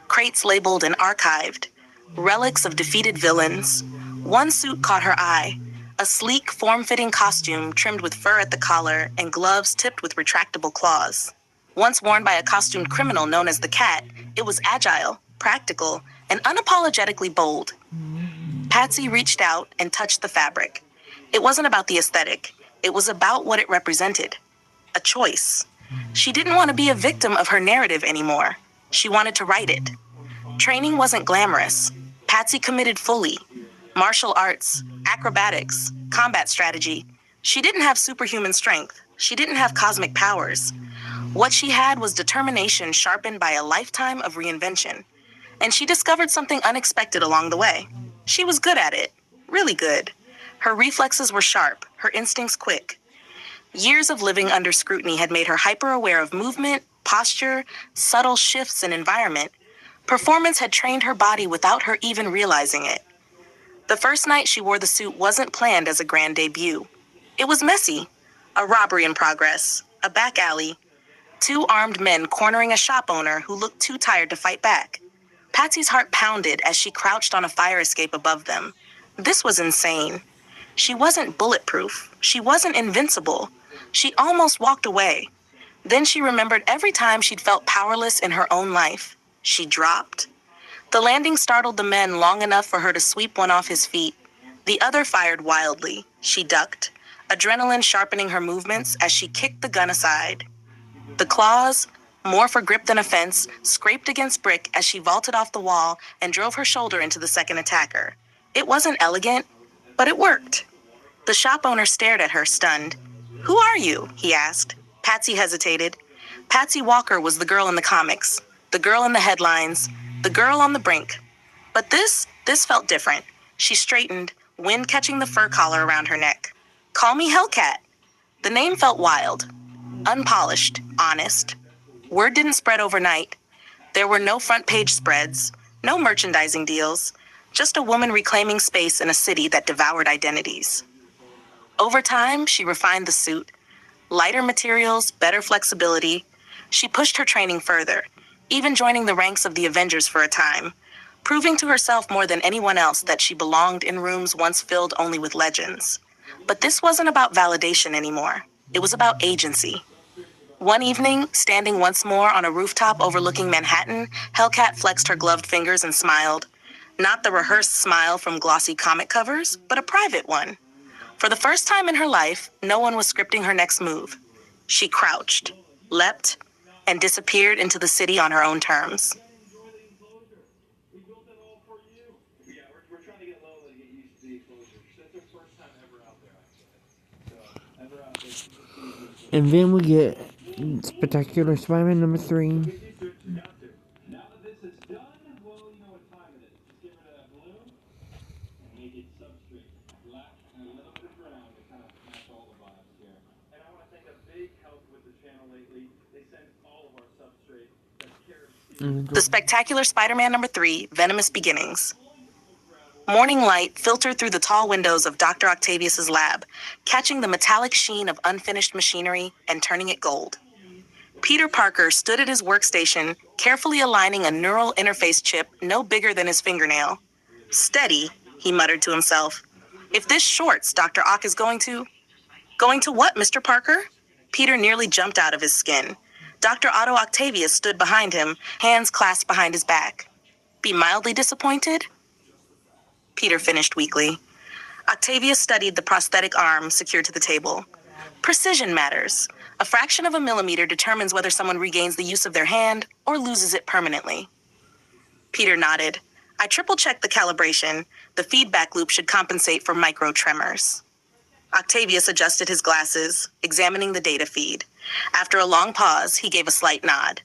Crates labeled and archived, relics of defeated villains. One suit caught her eye, a sleek, form-fitting costume trimmed with fur at the collar and gloves tipped with retractable claws. Once worn by a costumed criminal known as the Cat, it was agile, practical, and unapologetically bold. Patsy reached out and touched the fabric. It wasn't about the aesthetic. It was about what it represented. A choice. She didn't want to be a victim of her narrative anymore. She wanted to write it. Training wasn't glamorous. Patsy committed fully. Martial arts, acrobatics, combat strategy. She didn't have superhuman strength. She didn't have cosmic powers. What she had was determination sharpened by a lifetime of reinvention. And she discovered something unexpected along the way. She was good at it, really good. Her reflexes were sharp, her instincts quick. Years of living under scrutiny had made her hyper-aware of movement, posture, subtle shifts in environment. Performance had trained her body without her even realizing it. The first night she wore the suit wasn't planned as a grand debut. It was messy. A robbery in progress, a back alley, 2 armed men cornering a shop owner who looked too tired to fight back. Patsy's heart pounded as she crouched on a fire escape above them. This was insane. She wasn't bulletproof. She wasn't invincible. She almost walked away. Then she remembered every time she'd felt powerless in her own life. She dropped. The landing startled the men long enough for her to sweep one off his feet. The other fired wildly. She ducked, adrenaline sharpening her movements as she kicked the gun aside. The claws, more for grip than offense, scraped against brick as she vaulted off the wall and drove her shoulder into the second attacker. It wasn't elegant, but it worked. The shop owner stared at her, stunned. "Who are you?" he asked. Patsy hesitated. Patsy Walker was the girl in the comics, the girl in the headlines, the girl on the brink. But this felt different. She straightened, wind catching the fur collar around her neck. "Call me Hellcat." The name felt wild, unpolished, honest. Word didn't spread overnight. There were no front page spreads, no merchandising deals, just a woman reclaiming space in a city that devoured identities. Over time, she refined the suit. Lighter materials, better flexibility. She pushed her training further, even joining the ranks of the Avengers for a time, proving to herself more than anyone else that she belonged in rooms once filled only with legends. But this wasn't about validation anymore. It was about agency. One evening, standing once more on a rooftop overlooking Manhattan, Hellcat flexed her gloved fingers and smiled. Not the rehearsed smile from glossy comic covers, but a private one. For the first time in her life, no one was scripting her next move. She crouched, leapt, and disappeared into the city on her own terms. Enjoy the enclosure. We built it all for you. Yeah, we're trying to get Lola to get used to the enclosure. That's her first time ever out there, actually. So, ever out there. She's just getting used to it. And then we get Spectacular Spider-Man number 3. Get used to it. You got to. Now that this is done, well, you know what time it is. Just get rid of that blue and make it substrate. Black and a little bit of brown to kind of match all the vibes here. And I want to thank a big help with the channel lately. They send all of our substrate. That's Carrot Seed. The Spectacular Spider-Man number 3, Venomous Beginnings. Morning light filtered through the tall windows of Dr. Octavius's lab, catching the metallic sheen of unfinished machinery and turning it gold. Peter Parker stood at his workstation, carefully aligning a neural interface chip no bigger than his fingernail. Steady, he muttered to himself. If this shorts, Dr. Ock is going to... Going to what, Mr. Parker? Peter nearly jumped out of his skin. Dr. Otto Octavius stood behind him, hands clasped behind his back. Be mildly disappointed? Peter finished weakly. Octavius studied the prosthetic arm secured to the table. Precision matters. A fraction of a millimeter determines whether someone regains the use of their hand or loses it permanently. Peter nodded. I triple-checked the calibration. The feedback loop should compensate for micro tremors. Octavius adjusted his glasses, examining the data feed. After a long pause, he gave a slight nod.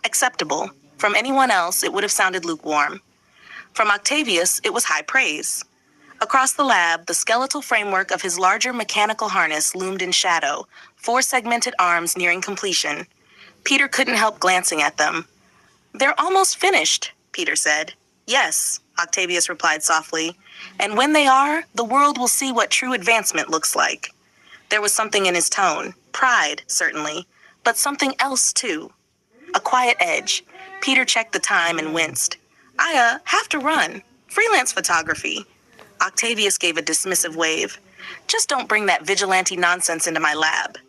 Acceptable. From anyone else, it would have sounded lukewarm. From Octavius, it was high praise. Across the lab, the skeletal framework of his larger mechanical harness loomed in shadow, 4 segmented arms nearing completion. Peter couldn't help glancing at them. They're almost finished, Peter said. Yes, Octavius replied softly. And when they are, the world will see what true advancement looks like. There was something in his tone. Pride, certainly, but something else, too. A quiet edge. Peter checked the time and winced. I have to run. Freelance photography. Octavius gave a dismissive wave. Just don't bring that vigilante nonsense into my lab.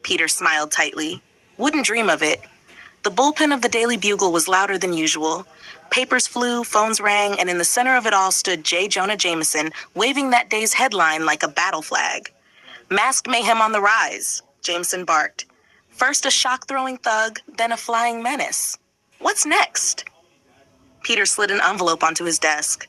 Peter smiled tightly. Wouldn't dream of it. The bullpen of the Daily Bugle was louder than usual. Papers flew, phones rang, and in the center of it all stood J. Jonah Jameson, waving that day's headline like a battle flag. Masked mayhem on the rise, Jameson barked. First a shock-throwing thug, then a flying menace. What's next? Peter slid an envelope onto his desk.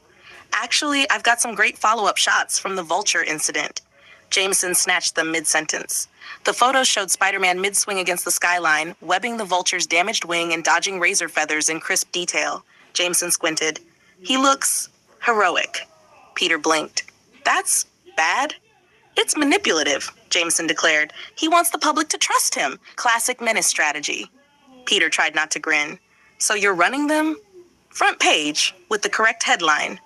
Actually, I've got some great follow-up shots from the Vulture incident. Jameson snatched them mid-sentence. The photos showed Spider-Man mid-swing against the skyline, webbing the Vulture's damaged wing and dodging razor feathers in crisp detail. Jameson squinted. He looks heroic. Peter blinked. That's bad? It's manipulative, Jameson declared. He wants the public to trust him. Classic menace strategy. Peter tried not to grin. So you're running them? Front page, with the correct headline.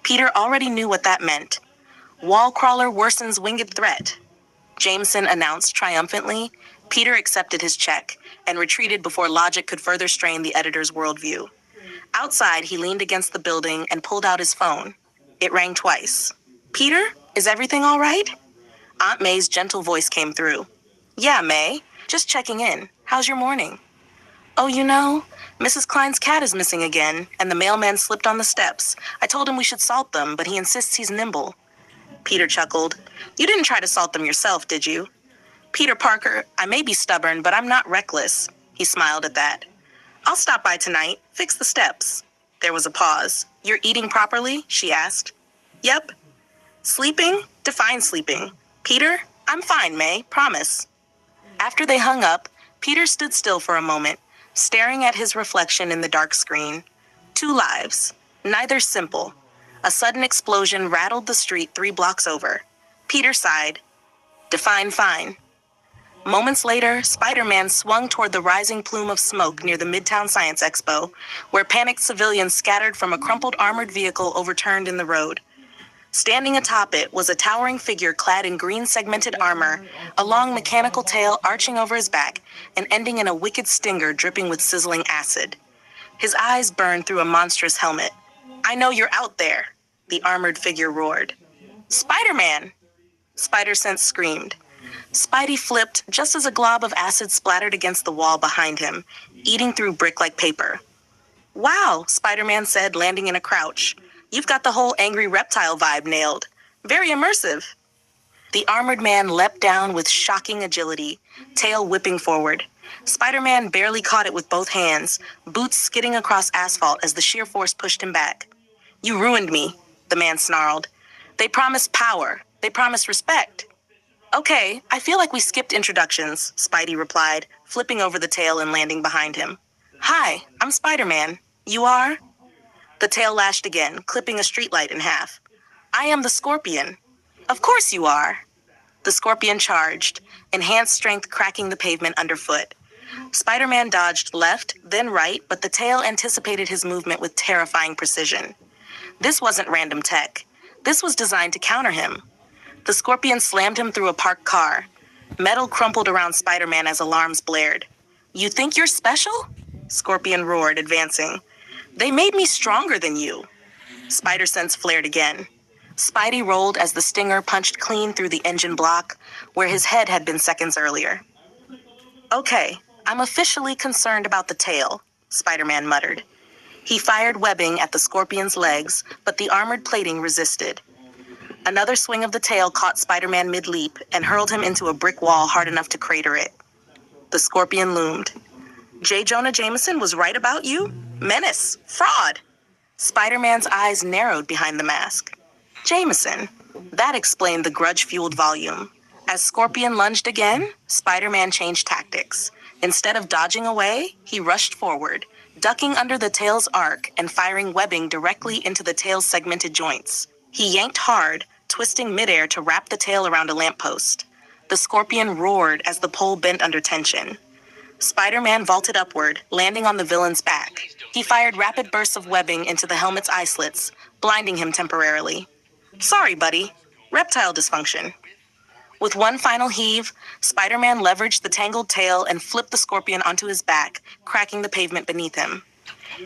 Peter already knew what that meant. Wall crawler worsens winged threat. Jameson announced triumphantly. Peter accepted his check and retreated before logic could further strain the editor's worldview. Outside, he leaned against the building and pulled out his phone. It rang twice. Peter, is everything all right? Aunt May's gentle voice came through. Yeah, May. Just checking in. How's your morning? Oh, you know, Mrs. Klein's cat is missing again, and the mailman slipped on the steps. I told him we should salt them, but he insists he's nimble. Peter chuckled. You didn't try to salt them yourself, did you? Peter Parker, I may be stubborn, but I'm not reckless. He smiled at that. I'll stop by tonight, fix the steps. There was a pause. You're eating properly? She asked. Yep. Sleeping? Define sleeping. Peter, I'm fine, May, promise. After they hung up, Peter stood still for a moment, staring at his reflection in the dark screen. 2 lives, neither simple. A sudden explosion rattled the street 3 blocks over. Peter sighed. Define fine. Moments later, Spider-Man swung toward the rising plume of smoke near the Midtown Science Expo, where panicked civilians scattered from a crumpled armored vehicle overturned in the road. Standing atop it was a towering figure clad in green segmented armor, a long mechanical tail arching over his back and ending in a wicked stinger dripping with sizzling acid. His eyes burned through a monstrous helmet. I know you're out there, the armored figure roared. Spider-Man! Spider-Sense screamed. Spidey flipped just as a glob of acid splattered against the wall behind him, eating through brick like paper. Wow, Spider-Man said, landing in a crouch. You've got the whole angry reptile vibe nailed. Very immersive. The armored man leapt down with shocking agility, tail whipping forward. Spider-Man barely caught it with both hands, boots skidding across asphalt as the sheer force pushed him back. "You ruined me," the man snarled. "They promised power. They promised respect." "Okay, I feel like we skipped introductions," Spidey replied, flipping over the tail and landing behind him. "Hi, I'm Spider-Man. You are?" The tail lashed again, clipping a streetlight in half. "I am the Scorpion." "Of course you are." The Scorpion charged, enhanced strength cracking the pavement underfoot. Spider-Man dodged left, then right, but the tail anticipated his movement with terrifying precision. This wasn't random tech. This was designed to counter him. The Scorpion slammed him through a parked car. Metal crumpled around Spider-Man as alarms blared. "You think you're special?" Scorpion roared, advancing. "They made me stronger than you." Spider-Sense flared again. Spidey rolled as the Stinger punched clean through the engine block, where his head had been seconds earlier. "Okay, I'm officially concerned about the tail," Spider-Man muttered. He fired webbing at the Scorpion's legs, but the armored plating resisted. Another swing of the tail caught Spider-Man mid-leap and hurled him into a brick wall hard enough to crater it. The Scorpion loomed. "J. Jonah Jameson was right about you? Menace. Fraud." Spider-Man's eyes narrowed behind the mask. Jameson. That explained the grudge-fueled volume. As Scorpion lunged again, Spider-Man changed tactics. Instead of dodging away, he rushed forward, ducking under the tail's arc and firing webbing directly into the tail's segmented joints. He yanked hard, twisting midair to wrap the tail around a lamppost. The Scorpion roared as the pole bent under tension. Spider-Man vaulted upward, landing on the villain's back. He fired rapid bursts of webbing into the helmet's eye slits, blinding him temporarily. "Sorry, buddy. Reptile dysfunction." With one final heave, Spider-Man leveraged the tangled tail and flipped the Scorpion onto his back, cracking the pavement beneath him.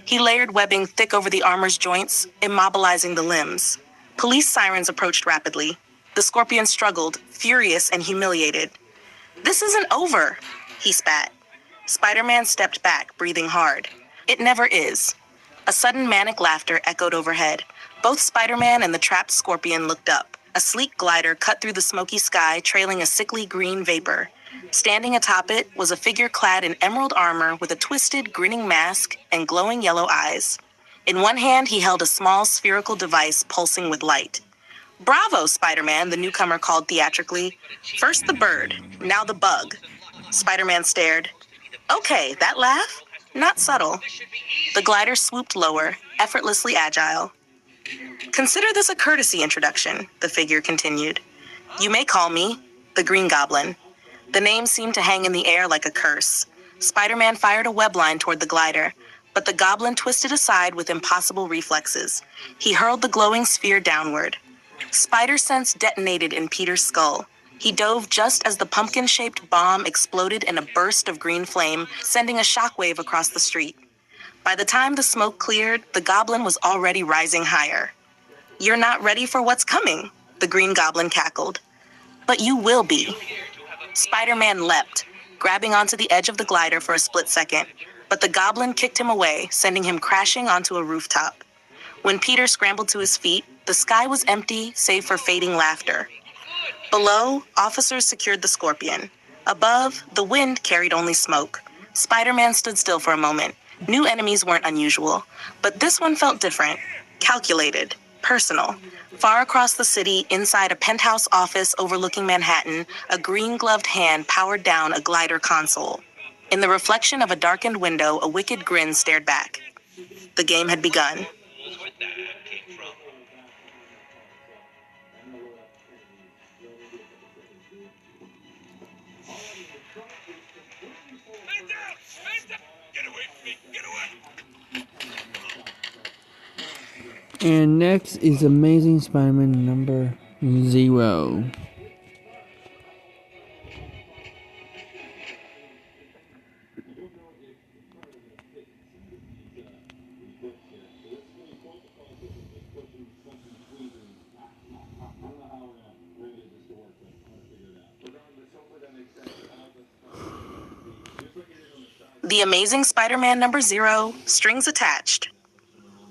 He layered webbing thick over the armor's joints, immobilizing the limbs. Police sirens approached rapidly. The Scorpion struggled, furious and humiliated. "This isn't over," he spat. Spider-Man stepped back, breathing hard. "It never is." A sudden manic laughter echoed overhead. Both Spider-Man and the trapped Scorpion looked up. A sleek glider cut through the smoky sky, trailing a sickly green vapor. Standing atop it was a figure clad in emerald armor with a twisted, grinning mask and glowing yellow eyes. In one hand, he held a small spherical device pulsing with light. "Bravo, Spider-Man," the newcomer called theatrically. "First the bird, now the bug." Spider-Man stared. "Okay, that laugh? Not subtle." The glider swooped lower, effortlessly agile. "Consider this a courtesy introduction," the figure continued. "You may call me the Green Goblin." The name seemed to hang in the air like a curse. Spider-Man fired a web line toward the glider, but the goblin twisted aside with impossible reflexes. He hurled the glowing sphere downward. Spider-Sense detonated in Peter's skull. He dove just as the pumpkin-shaped bomb exploded in a burst of green flame, sending a shockwave across the street. By the time the smoke cleared, the goblin was already rising higher. "You're not ready for what's coming," the Green Goblin cackled. "But you will be." Spider-Man leapt, grabbing onto the edge of the glider for a split second, but the goblin kicked him away, sending him crashing onto a rooftop. When Peter scrambled to his feet, the sky was empty save for fading laughter. Below, officers secured the Scorpion. Above, the wind carried only smoke. Spider-Man stood still for a moment. New enemies weren't unusual, but this one felt different, calculated, personal. Far across the city, inside a penthouse office overlooking Manhattan, a green-gloved hand powered down a glider console. In the reflection of a darkened window, a wicked grin stared back. The game had begun. And next is Amazing Spider-Man number 0. The Amazing Spider-Man number 0, strings attached.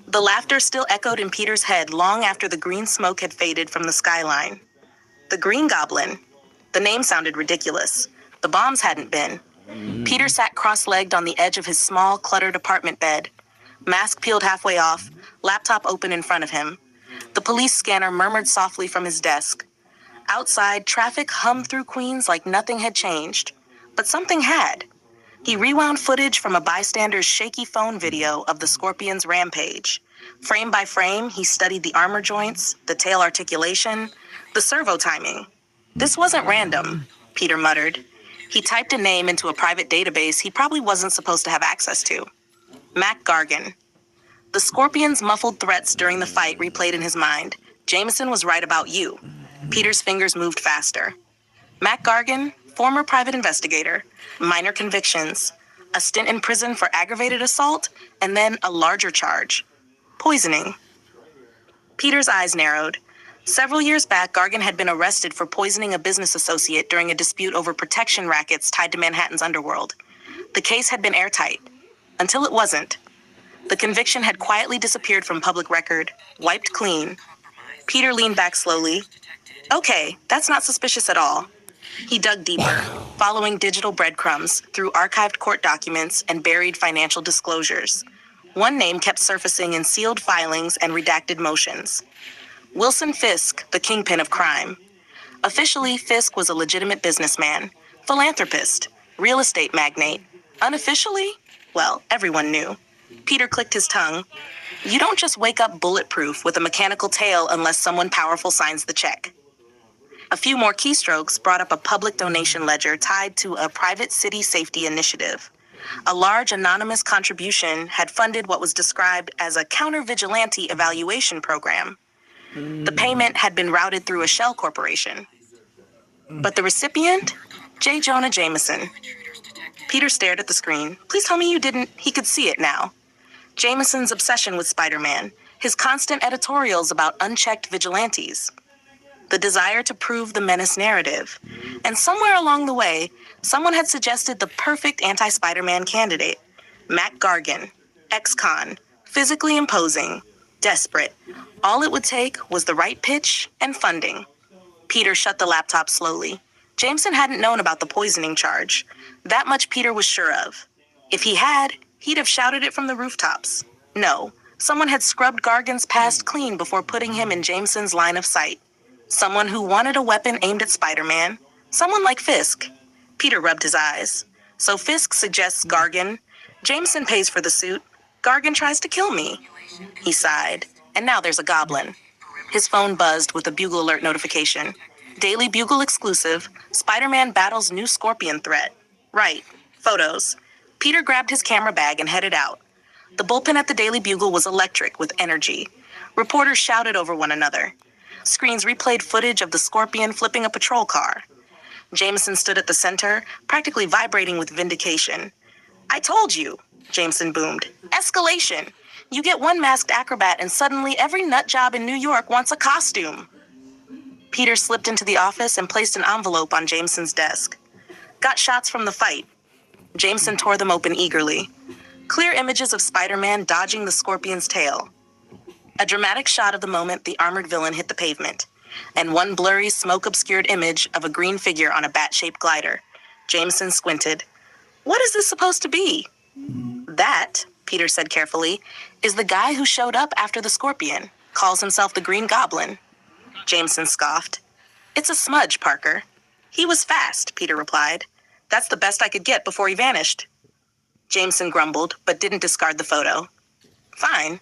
The laughter still echoed in Peter's head long after the green smoke had faded from the skyline. The Green Goblin. The name sounded ridiculous. The bombs hadn't been. Peter sat cross-legged on the edge of his small, cluttered apartment bed. Mask peeled halfway off, laptop open in front of him. The police scanner murmured softly from his desk. Outside, traffic hummed through Queens like nothing had changed. But something had. He rewound footage from a bystander's shaky phone video of the Scorpion's rampage. Frame by frame, he studied the armor joints, the tail articulation, the servo timing. This wasn't random, Peter muttered. He typed a name into a private database he probably wasn't supposed to have access to. Mac Gargan. The Scorpion's muffled threats during the fight replayed in his mind. Jameson was right about you. Peter's fingers moved faster. Mac Gargan, former private investigator, minor convictions, a stint in prison for aggravated assault, and then a larger charge. Poisoning. Peter's eyes narrowed. Several years back, Gargan had been arrested for poisoning a business associate during a dispute over protection rackets tied to Manhattan's underworld. The case had been airtight. Until it wasn't. The conviction had quietly disappeared from public record, wiped clean. Peter leaned back slowly. Okay, that's not suspicious at all. He dug deeper, following digital breadcrumbs through archived court documents and buried financial disclosures. One name kept surfacing in sealed filings and redacted motions. Wilson Fisk, the kingpin of crime. Officially, Fisk was a legitimate businessman, philanthropist, real estate magnate. Unofficially, well, everyone knew. Peter clicked his tongue. You don't just wake up bulletproof with a mechanical tail unless someone powerful signs the check. A few more keystrokes brought up a public donation ledger tied to a private city safety initiative. A large anonymous contribution had funded what was described as a counter-vigilante evaluation program. The payment had been routed through a shell corporation. But the recipient? J. Jonah Jameson. Peter stared at the screen. Please tell me you didn't. He could see it now. Jameson's obsession with Spider-Man, his constant editorials about unchecked vigilantes, the desire to prove the menace narrative. And somewhere along the way, someone had suggested the perfect anti-Spider-Man candidate. Mac Gargan, ex-con, physically imposing, desperate. All it would take was the right pitch and funding. Peter shut the laptop slowly. Jameson hadn't known about the poisoning charge. That much Peter was sure of. If he had, he'd have shouted it from the rooftops. No, someone had scrubbed Gargan's past clean before putting him in Jameson's line of sight. Someone who wanted a weapon aimed at Spider-Man. Someone like Fisk. Peter rubbed his eyes. So Fisk suggests Gargan. Jameson pays for the suit. Gargan tries to kill me. He sighed. And now there's a goblin. His phone buzzed with a Bugle alert notification. Daily Bugle exclusive. Spider-Man battles new Scorpion threat. Right. Photos. Peter grabbed his camera bag and headed out. The bullpen at the Daily Bugle was electric with energy. Reporters shouted over one another. Screens replayed footage of the Scorpion flipping a patrol car. Jameson stood at the center, practically vibrating with vindication. I told you, Jameson boomed. Escalation. You get one masked acrobat and suddenly every nut job in New York wants a costume. Peter slipped into the office and placed an envelope on Jameson's desk. Got shots from the fight. Jameson tore them open eagerly. Clear images of Spider-Man dodging the Scorpion's tail. A dramatic shot of the moment the armored villain hit the pavement, and one blurry, smoke-obscured image of a green figure on a bat-shaped glider. Jameson squinted. What is this supposed to be? That, Peter said carefully, is the guy who showed up after the Scorpion. Calls himself the Green Goblin. Jameson scoffed. It's a smudge, Parker. He was fast, Peter replied. That's the best I could get before he vanished. Jameson grumbled, but didn't discard the photo. Fine.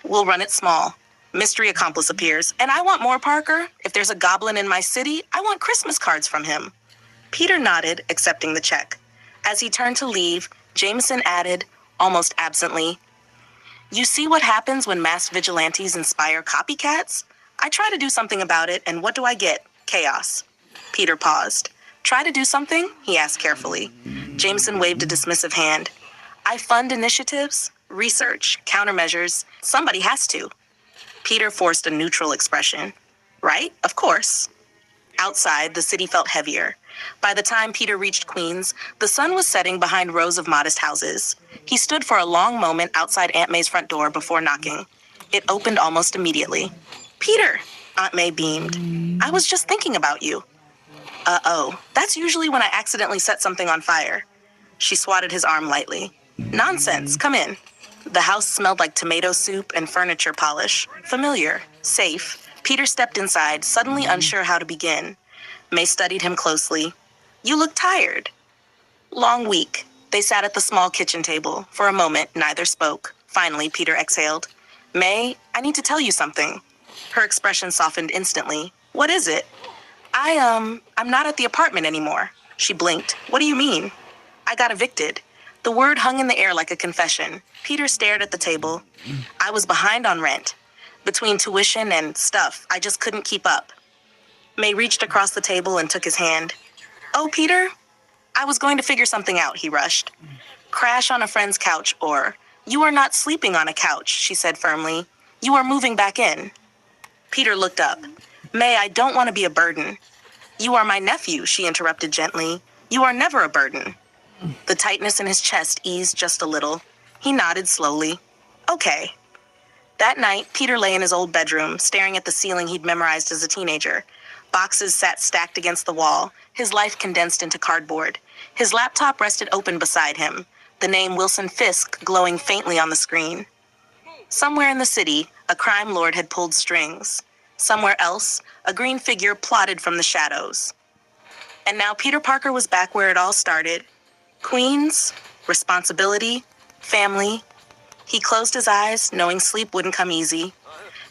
We'll run it small. Mystery accomplice appears, and I want more, Parker. If there's a goblin in my city, I want Christmas cards from him. Peter nodded, accepting the check. As he turned to leave, Jameson added, almost absently, You see what happens when masked vigilantes inspire copycats? I try to do something about it, and what do I get? Chaos. Peter paused. Try to do something? He asked carefully. Jameson waved a dismissive hand. I fund initiatives, research, countermeasures. Somebody has to. Peter forced a neutral expression. Right? Of course. Outside, the city felt heavier. By the time Peter reached Queens, the sun was setting behind rows of modest houses. He stood for a long moment outside Aunt May's front door before knocking. It opened almost immediately. Peter! Aunt May beamed. I was just thinking about you. Uh-oh, that's usually when I accidentally set something on fire. She swatted his arm lightly. Nonsense, come in. The house smelled like tomato soup and furniture polish. Familiar, safe. Peter stepped inside, suddenly unsure how to begin. May studied him closely. You look tired. Long week. They sat at the small kitchen table. For a moment, neither spoke. Finally, Peter exhaled. May, I need to tell you something. Her expression softened instantly. What is it? I'm not at the apartment anymore. She blinked. What do you mean? I got evicted. The word hung in the air like a confession. Peter stared at the table. I was behind on rent. Between tuition and stuff, I just couldn't keep up. May reached across the table and took his hand. Oh, Peter? I was going to figure something out, he rushed. Crash on a friend's couch or, you are not sleeping on a couch, she said firmly. You are moving back in. Peter looked up. May, I don't want to be a burden. You are my nephew, she interrupted gently. You are never a burden. The tightness in his chest eased just a little. He nodded slowly. Okay. That night, Peter lay in his old bedroom, staring at the ceiling he'd memorized as a teenager. Boxes sat stacked against the wall, his life condensed into cardboard. His laptop rested open beside him, the name Wilson Fisk glowing faintly on the screen. Somewhere in the city, a crime lord had pulled strings. Somewhere else, a green figure plodded from the shadows. And now Peter Parker was back where it all started. Queens, responsibility, family. He closed his eyes, knowing sleep wouldn't come easy.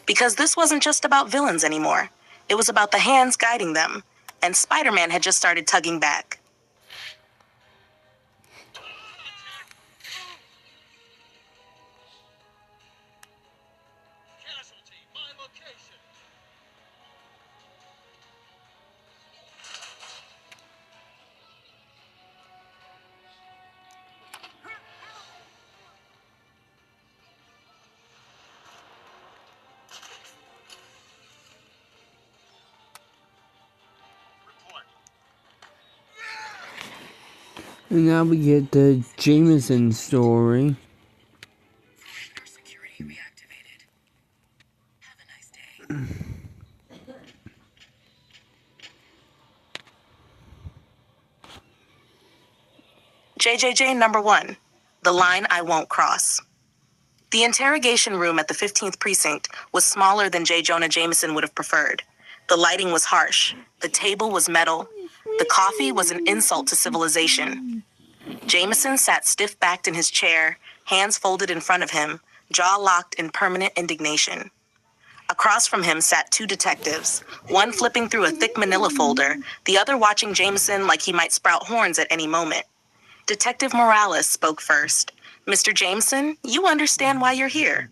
Because this wasn't just about villains anymore. It was about the hands guiding them. And Spider-Man had just started tugging back. Casualty, my location. Report. And now we get the Jameson story. Security reactivated. Have a nice day. JJJ number 1. The line I won't cross. The interrogation room at the 15th precinct was smaller than J. Jonah Jameson would have preferred. The lighting was harsh. The table was metal. The coffee was an insult to civilization. Jameson sat stiff-backed in his chair, hands folded in front of him, jaw locked in permanent indignation. Across from him sat 2 detectives, one flipping through a thick manila folder, the other watching Jameson like he might sprout horns at any moment. Detective Morales spoke first. Mr. Jameson, you understand why you're here.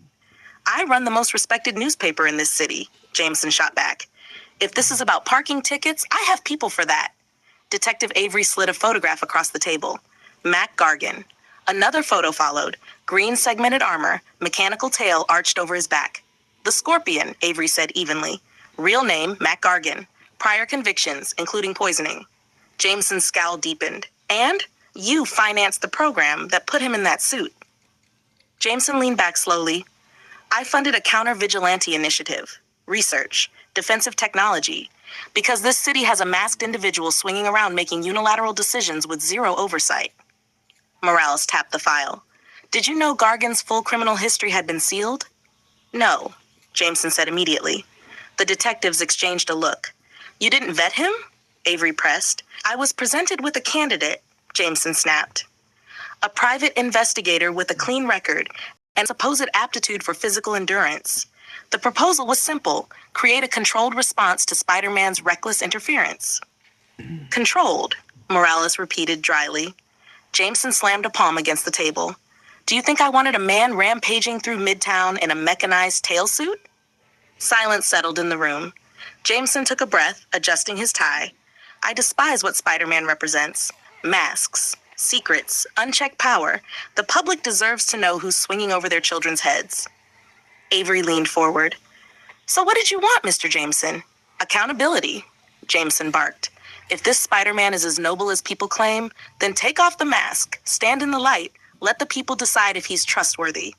I run the most respected newspaper in this city, Jameson shot back. If this is about parking tickets, I have people for that. Detective Avery slid a photograph across the table. Mac Gargan. Another photo followed. Green segmented armor, mechanical tail arched over his back. The Scorpion, Avery said evenly. Real name, Mac Gargan. Prior convictions, including poisoning. Jameson's scowl deepened. And you financed the program that put him in that suit. Jameson leaned back slowly. I funded a counter-vigilante initiative. Research. Defensive technology. Because this city has a masked individual swinging around making unilateral decisions with zero oversight. Morales tapped the file. Did you know Gargan's full criminal history had been sealed? No, Jameson said immediately. The detectives exchanged a look. You didn't vet him? Avery pressed. I was presented with a candidate, Jameson snapped. A private investigator with a clean record and supposed aptitude for physical endurance. The proposal was simple. Create a controlled response to Spider-Man's reckless interference. Controlled, Morales repeated dryly. Jameson slammed a palm against the table. Do you think I wanted a man rampaging through Midtown in a mechanized tail suit? Silence settled in the room. Jameson took a breath, adjusting his tie. I despise what Spider-Man represents. Masks, secrets, unchecked power. The public deserves to know who's swinging over their children's heads. Avery leaned forward. So what did you want, Mr. Jameson? Accountability, Jameson barked. If this Spider-Man is as noble as people claim, then take off the mask, stand in the light, let the people decide if he's trustworthy.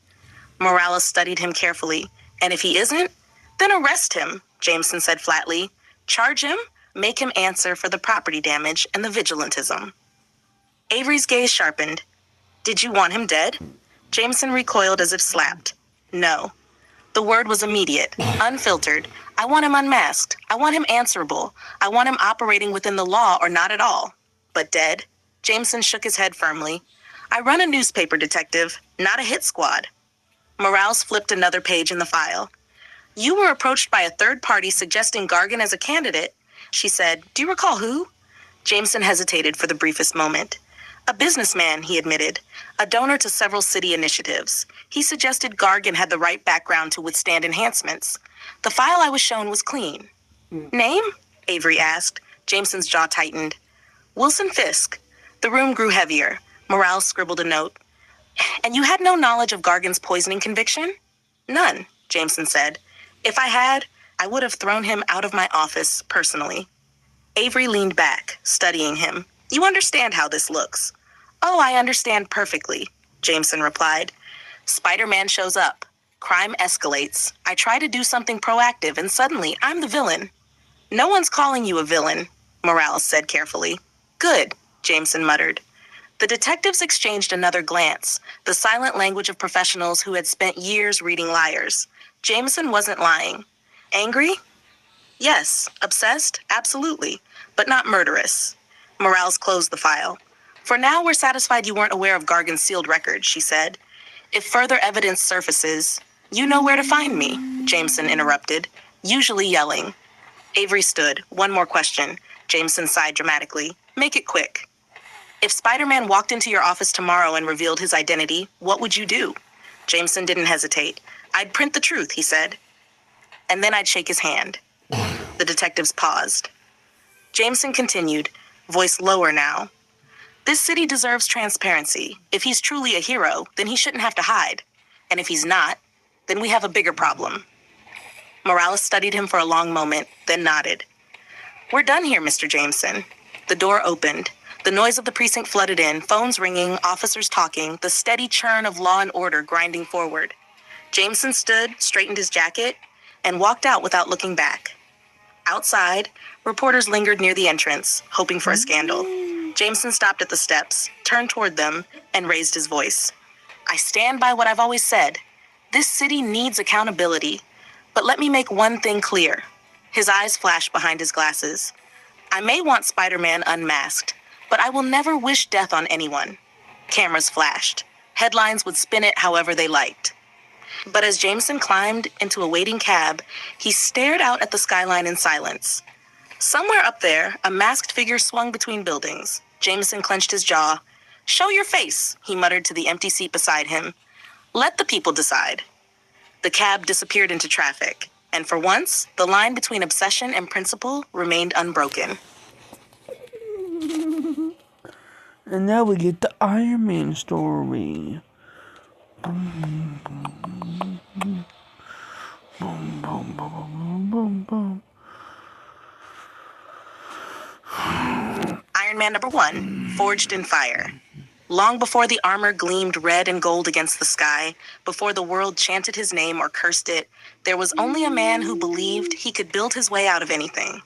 Morales studied him carefully. And if he isn't, Then arrest him, Jameson said flatly. Charge him, make him answer for the property damage and the vigilantism. Avery's gaze sharpened. Did you want him dead? Jameson recoiled as if slapped. No. The word was immediate, unfiltered. I want him unmasked. I want him answerable. I want him operating within the law or not at all. But dead? Jameson shook his head firmly. I run a newspaper, detective, not a hit squad. Morales flipped another page in the file. You were approached by a third party suggesting Gargan as a candidate. She said, do you recall who? Jameson hesitated for the briefest moment. A businessman, he admitted, a donor to several city initiatives. He suggested Gargan had the right background to withstand enhancements. The file I was shown was clean. Name? Avery asked. Jameson's jaw tightened. Wilson Fisk. The room grew heavier. Morales scribbled a note. And you had no knowledge of Gargan's poisoning conviction? None, Jameson said. If I had, I would have thrown him out of my office personally. Avery leaned back, studying him. You understand how this looks. Oh, I understand perfectly, Jameson replied. Spider-Man shows up. Crime escalates. I try to do something proactive, and suddenly I'm the villain. No one's calling you a villain, Morales said carefully. Good, Jameson muttered. The detectives exchanged another glance, the silent language of professionals who had spent years reading liars. Jameson wasn't lying. Angry? Yes. Obsessed? Absolutely. But not murderous. Morales closed the file. For now, we're satisfied you weren't aware of Gargan's sealed record, she said. If further evidence surfaces, you know where to find me, Jameson interrupted, usually yelling. Avery stood. One more question. Jameson sighed dramatically. Make it quick. If Spider-Man walked into your office tomorrow and revealed his identity, what would you do? Jameson didn't hesitate. I'd print the truth, he said. And then I'd shake his hand. The detectives paused. Jameson continued, voice lower now. This city deserves transparency. If he's truly a hero, then he shouldn't have to hide. And if he's not, then we have a bigger problem. Morales studied him for a long moment, then nodded. We're done here, Mr. Jameson. The door opened. The noise of the precinct flooded in, phones ringing, officers talking, the steady churn of law and order grinding forward. Jameson stood, straightened his jacket, and walked out without looking back. Outside, reporters lingered near the entrance, hoping for a scandal. Jameson stopped at the steps, turned toward them, and raised his voice. I stand by what I've always said. This city needs accountability. But let me make one thing clear. His eyes flashed behind his glasses. I may want Spider-Man unmasked, but I will never wish death on anyone. Cameras flashed. Headlines would spin it however they liked. But as Jameson climbed into a waiting cab, he stared out at the skyline in silence. Somewhere up there, a masked figure swung between buildings. Jameson clenched his jaw. Show your face, he muttered to the empty seat beside him. Let the people decide. The cab disappeared into traffic, and for once, the line between obsession and principle remained unbroken. And now we get the Iron Man story. Boom, boom, boom, boom, boom, boom. Iron Man number 1, Forged in Fire. Long before the armor gleamed red and gold against the sky, before the world chanted his name or cursed it, there was only a man who believed he could build his way out of anything.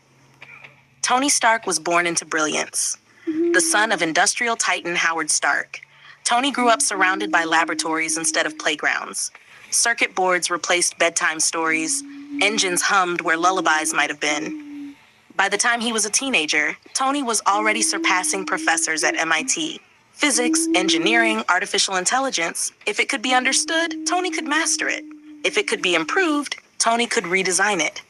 Tony Stark was born into brilliance. The son of industrial titan Howard Stark. Tony grew up surrounded by laboratories instead of playgrounds. Circuit boards replaced bedtime stories. Engines hummed where lullabies might have been. By the time he was a teenager, Tony was already surpassing professors at MIT. Physics, engineering, artificial intelligence. If it could be understood, Tony could master it. If it could be improved, Tony could redesign it.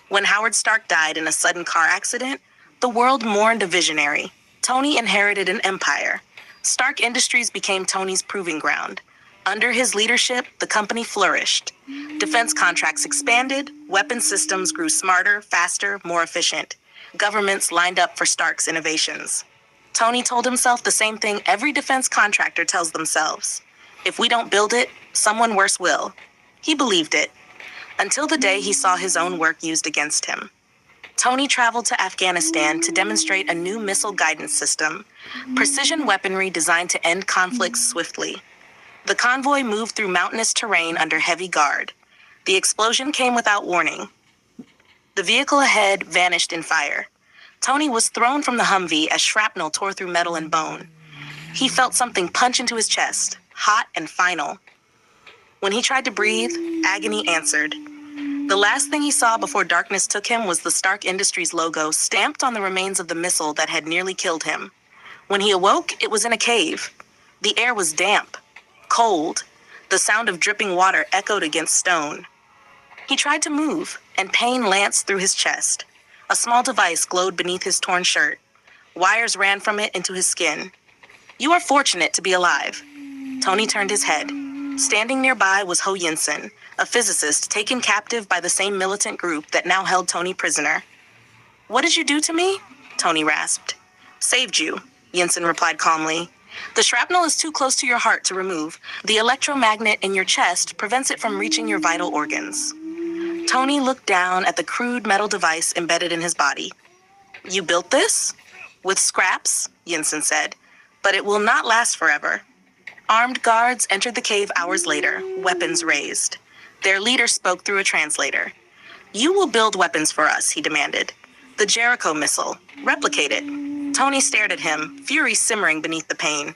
When Howard Stark died in a sudden car accident, the world mourned a visionary. Tony inherited an empire. Stark Industries became Tony's proving ground. Under his leadership, the company flourished. Defense contracts expanded, weapon systems grew smarter, faster, more efficient. Governments lined up for Stark's innovations. Tony told himself the same thing every defense contractor tells themselves. If we don't build it, someone worse will. He believed it, until the day he saw his own work used against him. Tony traveled to Afghanistan to demonstrate a new missile guidance system, precision weaponry designed to end conflicts swiftly. The convoy moved through mountainous terrain under heavy guard. The explosion came without warning. The vehicle ahead vanished in fire. Tony was thrown from the Humvee as shrapnel tore through metal and bone. He felt something punch into his chest, hot and final. When he tried to breathe, agony answered. The last thing he saw before darkness took him was the Stark Industries logo stamped on the remains of the missile that had nearly killed him. When he awoke, it was in a cave. The air was damp, cold. The sound of dripping water echoed against stone. He tried to move, and pain lanced through his chest. A small device glowed beneath his torn shirt. Wires ran from it into his skin. "You are fortunate to be alive." Tony turned his head. Standing nearby was Ho Yinsen, a physicist taken captive by the same militant group that now held Tony prisoner. "What did you do to me?" Tony rasped. "Saved you," Yinsen replied calmly. "The shrapnel is too close to your heart to remove. The electromagnet in your chest prevents it from reaching your vital organs." Tony looked down at the crude metal device embedded in his body. "You built this?" "With scraps," Yinsen said, "but it will not last forever." Armed guards entered the cave hours later, weapons raised. Their leader spoke through a translator. "You will build weapons for us," he demanded. "The Jericho missile. Replicate it." Tony stared at him, fury simmering beneath the pain.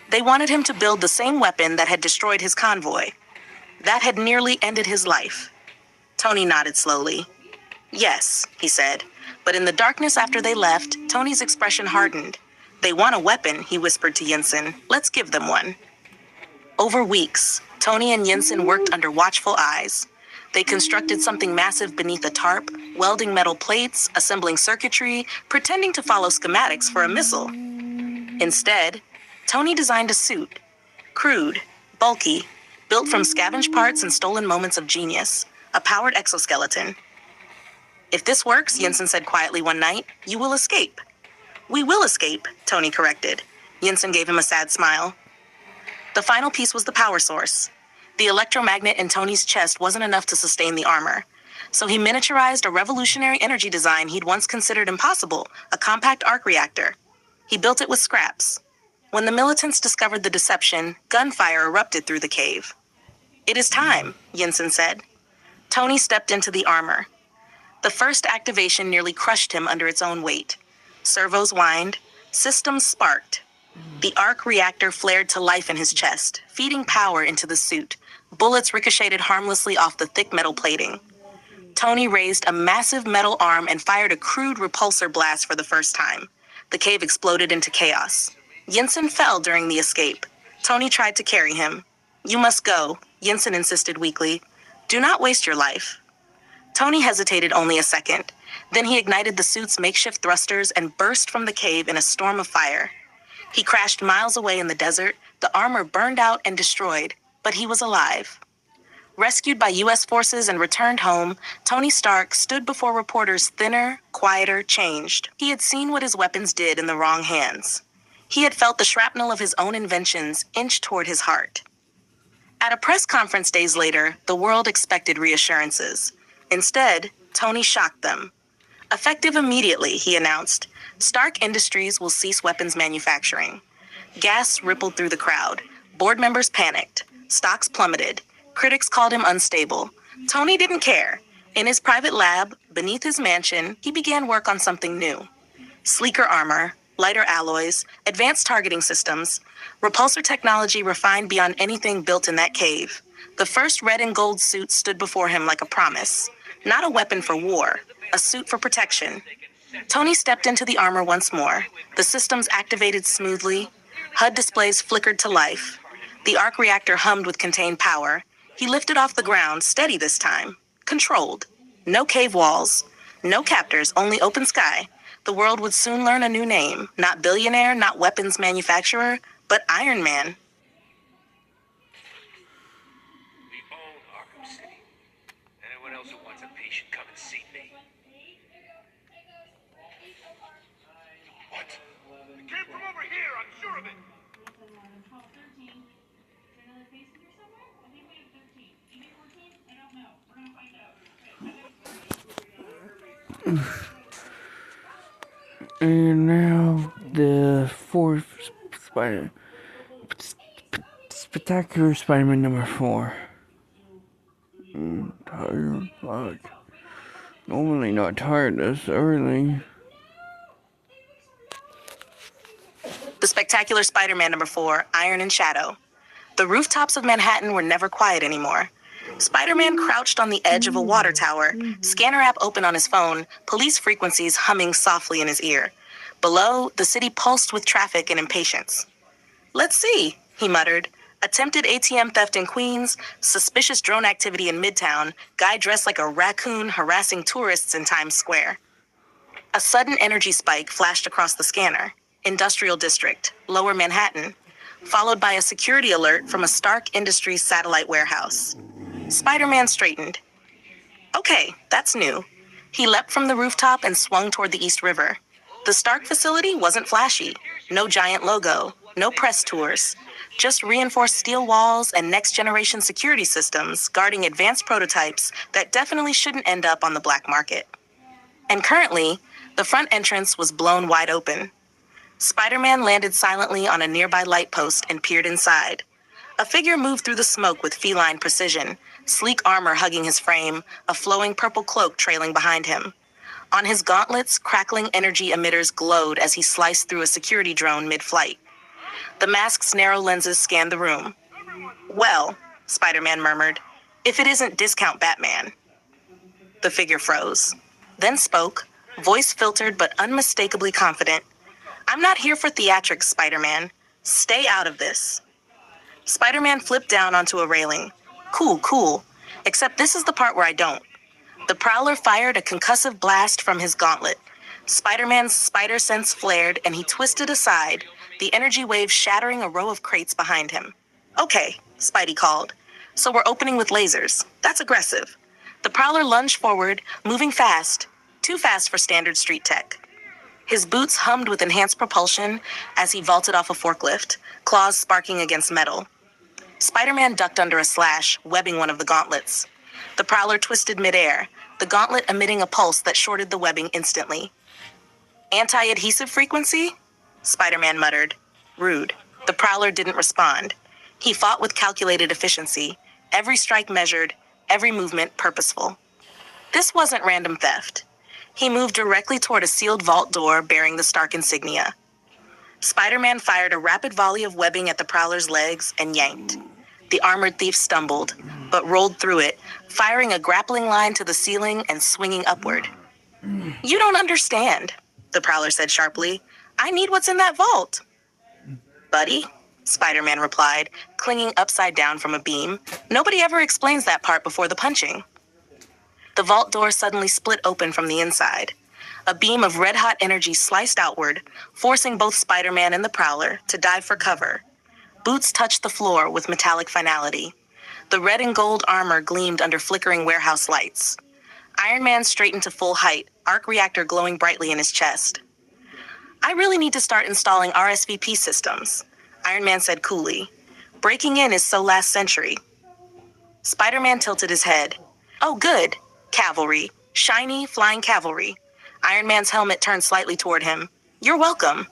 They wanted him to build the same weapon that had destroyed his convoy. That had nearly ended his life. Tony nodded slowly. "Yes," he said. But in the darkness after they left, Tony's expression hardened. "They want a weapon," he whispered to Yinsen. "Let's give them one." Over weeks, Tony and Yinsen worked under watchful eyes. They constructed something massive beneath a tarp, welding metal plates, assembling circuitry, pretending to follow schematics for a missile. Instead, Tony designed a suit. Crude, bulky, built from scavenged parts and stolen moments of genius. A powered exoskeleton. "If this works," Yinsen said quietly one night, "you will escape." "We will escape," Tony corrected. Yinsen gave him a sad smile. The final piece was the power source. The electromagnet in Tony's chest wasn't enough to sustain the armor. So he miniaturized a revolutionary energy design he'd once considered impossible, a compact arc reactor. He built it with scraps. When the militants discovered the deception, gunfire erupted through the cave. "It is time," Yinsen said. Tony stepped into the armor. The first activation nearly crushed him under its own weight. Servos whined. Systems sparked. The arc reactor flared to life in his chest, feeding power into the suit. Bullets ricocheted harmlessly off the thick metal plating. Tony raised a massive metal arm and fired a crude repulsor blast for the first time. The cave exploded into chaos. Yinsen fell during the escape. Tony tried to carry him. "You must go," Yinsen insisted weakly. "Do not waste your life." Tony hesitated only a second. Then he ignited the suit's makeshift thrusters and burst from the cave in a storm of fire. He crashed miles away in the desert. The armor burned out and destroyed, but he was alive. Rescued by U.S. forces and returned home, Tony Stark stood before reporters thinner, quieter, changed. He had seen what his weapons did in the wrong hands. He had felt the shrapnel of his own inventions inch toward his heart. At a press conference days later, the world expected reassurances. Instead, Tony shocked them. Effective immediately, he announced, Stark Industries will cease weapons manufacturing. Gas rippled through the crowd. Board members panicked. Stocks plummeted. Critics called him unstable. Tony didn't care. In his private lab, beneath his mansion, he began work on something new. Sleeker armor, lighter alloys, advanced targeting systems, repulsor technology refined beyond anything built in that cave. The first red and gold suit stood before him like a promise. Not a weapon for war, a suit for protection. Tony stepped into the armor once more. The systems activated smoothly. HUD displays flickered to life. The arc reactor hummed with contained power. He lifted off the ground, steady this time. Controlled. No cave walls. No captors, only open sky. The world would soon learn a new name. Not billionaire, not weapons manufacturer, but Iron Man. We own Arkham City. Anyone else who wants a patient, come and see me. What? It came from over here, I'm sure of it. 11, 12, 13. Is there another face in here somewhere? I think we have 13. Maybe 14? I don't know. We're gonna find out. And now the fourth Spider, Spectacular Spider-Man number 4. Tired, fuck. Normally not tired this early. The Spectacular Spider-Man number 4, Iron and Shadow. The rooftops of Manhattan were never quiet anymore. Spider-Man crouched on the edge of a water tower, scanner app open on his phone, police frequencies humming softly in his ear. Below, the city pulsed with traffic and impatience. "Let's see," he muttered. Attempted ATM theft in Queens, suspicious drone activity in Midtown, guy dressed like a raccoon harassing tourists in Times Square. A sudden energy spike flashed across the scanner. Industrial District, Lower Manhattan, followed by a security alert from a Stark Industries satellite warehouse. Spider-Man straightened. Okay, that's new. He leapt from the rooftop and swung toward the East River. The Stark facility wasn't flashy. No giant logo, no press tours. Just reinforced steel walls and next-generation security systems guarding advanced prototypes that definitely shouldn't end up on the black market. And currently, the front entrance was blown wide open. Spider-Man landed silently on a nearby light post and peered inside. A figure moved through the smoke with feline precision, sleek armor hugging his frame, a flowing purple cloak trailing behind him. On his gauntlets, crackling energy emitters glowed as he sliced through a security drone mid-flight. The mask's narrow lenses scanned the room. "Well," Spider-Man murmured, "if it isn't Discount Batman." The figure froze, then spoke, voice filtered but unmistakably confident. "I'm not here for theatrics, Spider-Man. Stay out of this." Spider-Man flipped down onto a railing. Cool. Except this is the part where I don't. The Prowler fired a concussive blast from his gauntlet. Spider-Man's spider sense flared and he twisted aside, the energy wave shattering a row of crates behind him. "Okay," Spidey called. "So we're opening with lasers. That's aggressive." The Prowler lunged forward, moving fast. Too fast for standard street tech. His boots hummed with enhanced propulsion as he vaulted off a forklift, claws sparking against metal. Spider-Man ducked under a slash, webbing one of the gauntlets. The Prowler twisted midair, the gauntlet emitting a pulse that shorted the webbing instantly. "Anti-adhesive frequency?" Spider-Man muttered. Rude. The Prowler didn't respond. He fought with calculated efficiency, every strike measured, every movement purposeful. This wasn't random theft. He moved directly toward a sealed vault door bearing the Stark insignia. Spider-Man fired a rapid volley of webbing at the Prowler's legs and yanked. The armored thief stumbled, but rolled through it, firing a grappling line to the ceiling and swinging upward. "You don't understand," the Prowler said sharply. "I need what's in that vault." "Buddy," Spider-Man replied, clinging upside down from a beam. "Nobody ever explains that part before the punching." The vault door suddenly split open from the inside. A beam of red-hot energy sliced outward, forcing both Spider-Man and the Prowler to dive for cover. Boots touched the floor with metallic finality. The red and gold armor gleamed under flickering warehouse lights. Iron Man straightened to full height, arc reactor glowing brightly in his chest. "I really need to start installing RSVP systems," Iron Man said coolly. "Breaking in is so last century." Spider-Man tilted his head. "Oh, good. Cavalry. Shiny, flying cavalry." Iron Man's helmet turned slightly toward him. "You're welcome."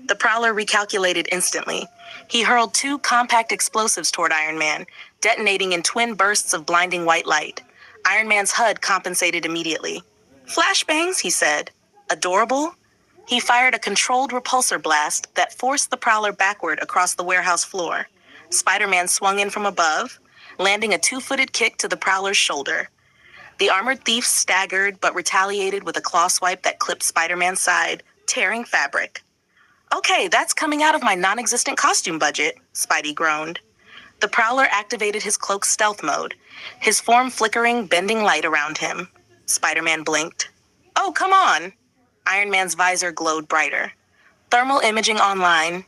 The Prowler recalculated instantly. He hurled 2 compact explosives toward Iron Man, detonating in twin bursts of blinding white light. Iron Man's HUD compensated immediately. "Flashbangs," he said. "Adorable." He fired a controlled repulsor blast that forced the Prowler backward across the warehouse floor. Spider-Man swung in from above, landing a 2-footed kick to the Prowler's shoulder. The armored thief staggered but retaliated with a claw swipe that clipped Spider-Man's side, tearing fabric. "Okay, that's coming out of my non-existent costume budget," Spidey groaned. The Prowler activated his cloak's stealth mode, his form flickering, bending light around him. Spider-Man blinked. "Oh, come on!" Iron Man's visor glowed brighter. Thermal imaging online.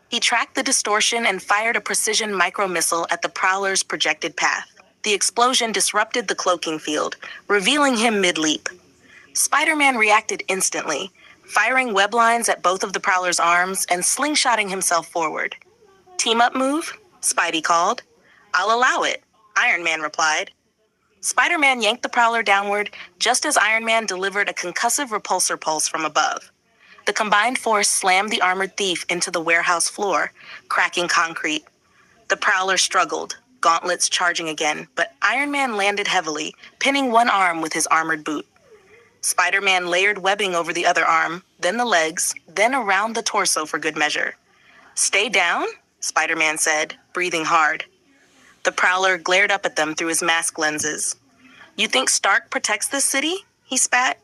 He tracked the distortion and fired a precision micro-missile at the Prowler's projected path. The explosion disrupted the cloaking field, revealing him mid-leap. Spider-Man reacted instantly, firing web lines at both of the Prowler's arms and slingshotting himself forward. "Team-up move?" Spidey called. "I'll allow it," Iron Man replied. Spider-Man yanked the Prowler downward just as Iron Man delivered a concussive repulsor pulse from above. The combined force slammed the armored thief into the warehouse floor, cracking concrete. The Prowler struggled, gauntlets charging again, but Iron Man landed heavily, pinning one arm with his armored boot. Spider-Man layered webbing over the other arm, then the legs, then around the torso for good measure. "Stay down?" Spider-Man said, breathing hard. The Prowler glared up at them through his mask lenses. "You think Stark protects this city?" he spat.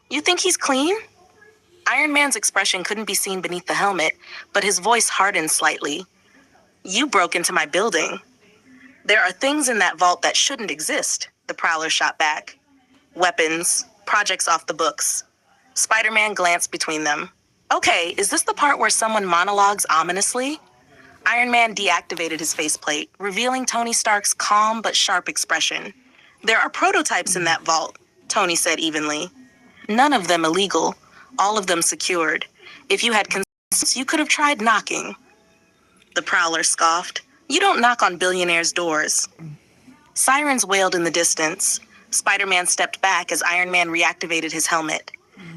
"You think he's clean?" Iron Man's expression couldn't be seen beneath the helmet, but his voice hardened slightly. "You broke into my building." "There are things in that vault that shouldn't exist," the Prowler shot back. "Weapons, projects off the books." Spider-Man glanced between them. "Okay, is this the part where someone monologues ominously?" Iron Man deactivated his faceplate, revealing Tony Stark's calm but sharp expression. "There are prototypes in that vault," Tony said evenly. "None of them illegal, all of them secured. If you had concerns, you could have tried knocking." The Prowler scoffed. "You don't knock on billionaires' doors." Sirens wailed in the distance. Spider-Man stepped back as Iron Man reactivated his helmet.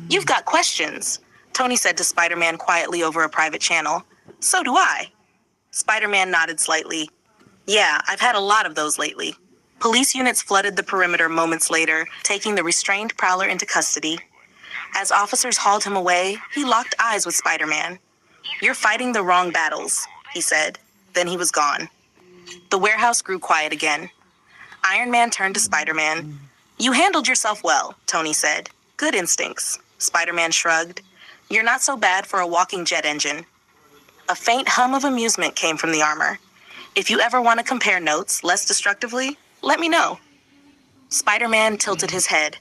"You've got questions," Tony said to Spider-Man quietly over a private channel. "So do I." Spider-Man nodded slightly. "Yeah, I've had a lot of those lately." Police units flooded the perimeter moments later, taking the restrained Prowler into custody. As officers hauled him away, he locked eyes with Spider-Man. "You're fighting the wrong battles," he said. Then he was gone. The warehouse grew quiet again. Iron Man turned to Spider-Man. "You handled yourself well," Tony said. "Good instincts." Spider-Man shrugged. "You're not so bad for a walking jet engine." A faint hum of amusement came from the armor. "If you ever want to compare notes less destructively, let me know." Spider-Man tilted his head.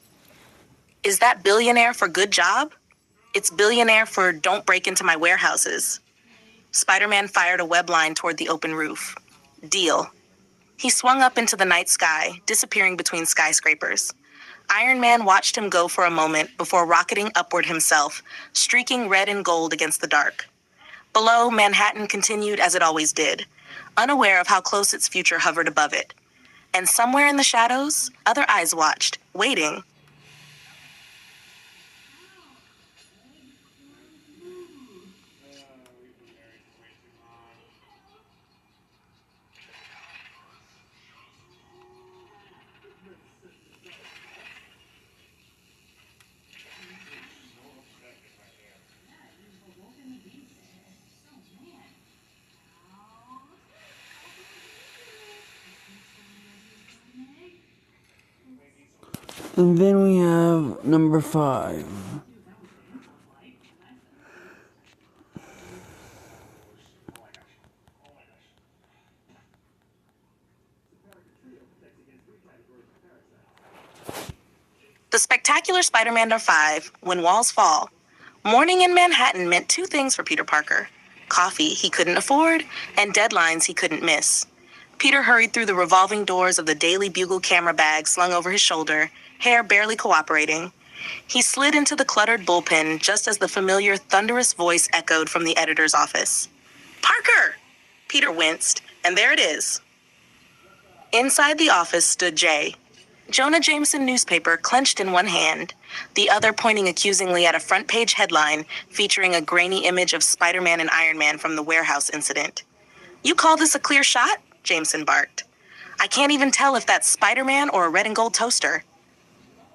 "Is that billionaire for good job?" "It's billionaire for don't break into my warehouses." Spider-Man fired a web line toward the open roof. "Deal." He swung up into the night sky, disappearing between skyscrapers. Iron Man watched him go for a moment before rocketing upward himself, streaking red and gold against the dark. Below, Manhattan continued as it always did, unaware of how close its future hovered above it. And somewhere in the shadows, other eyes watched, waiting. And then we have number 5. The Spectacular Spider-Man #5, When Walls Fall. Morning in Manhattan meant two things for Peter Parker: coffee he couldn't afford, and deadlines he couldn't miss. Peter hurried through the revolving doors of the Daily Bugle camera bag slung over his shoulder, hair barely cooperating. He slid into the cluttered bullpen just as the familiar thunderous voice echoed from the editor's office. "Parker!" Peter winced, and there it is. Inside the office stood Jay. Jonah Jameson newspaper clenched in one hand, the other pointing accusingly at a front-page headline featuring a grainy image of Spider-Man and Iron Man from the warehouse incident. "You call this a clear shot?" Jameson barked. "I can't even tell if that's Spider-Man or a red and gold toaster."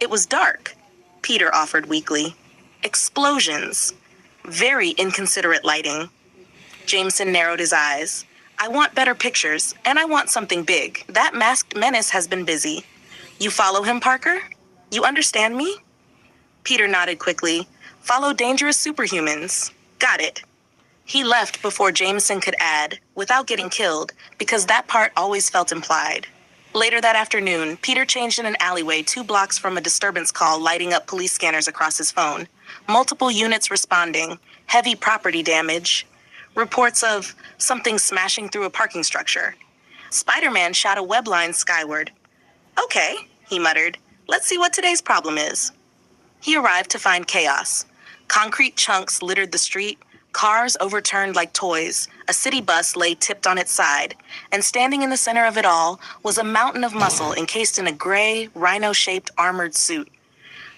"It was dark," Peter offered weakly. "Explosions. Very inconsiderate lighting." Jameson narrowed his eyes. "I want better pictures, and I want something big. That masked menace has been busy." "You follow him, Parker? You understand me?" Peter nodded quickly. "Follow dangerous superhumans. Got it." He left before Jameson could add, "without getting killed," because that part always felt implied. Later that afternoon, Peter changed in an alleyway 2 blocks from a disturbance call lighting up police scanners across his phone. Multiple units responding, heavy property damage, reports of something smashing through a parking structure. Spider-Man shot a web line skyward. "Okay," he muttered. "Let's see what today's problem is." He arrived to find chaos. Concrete chunks littered the street, cars overturned like toys, a city bus lay tipped on its side, and standing in the center of it all was a mountain of muscle encased in a gray, rhino-shaped armored suit.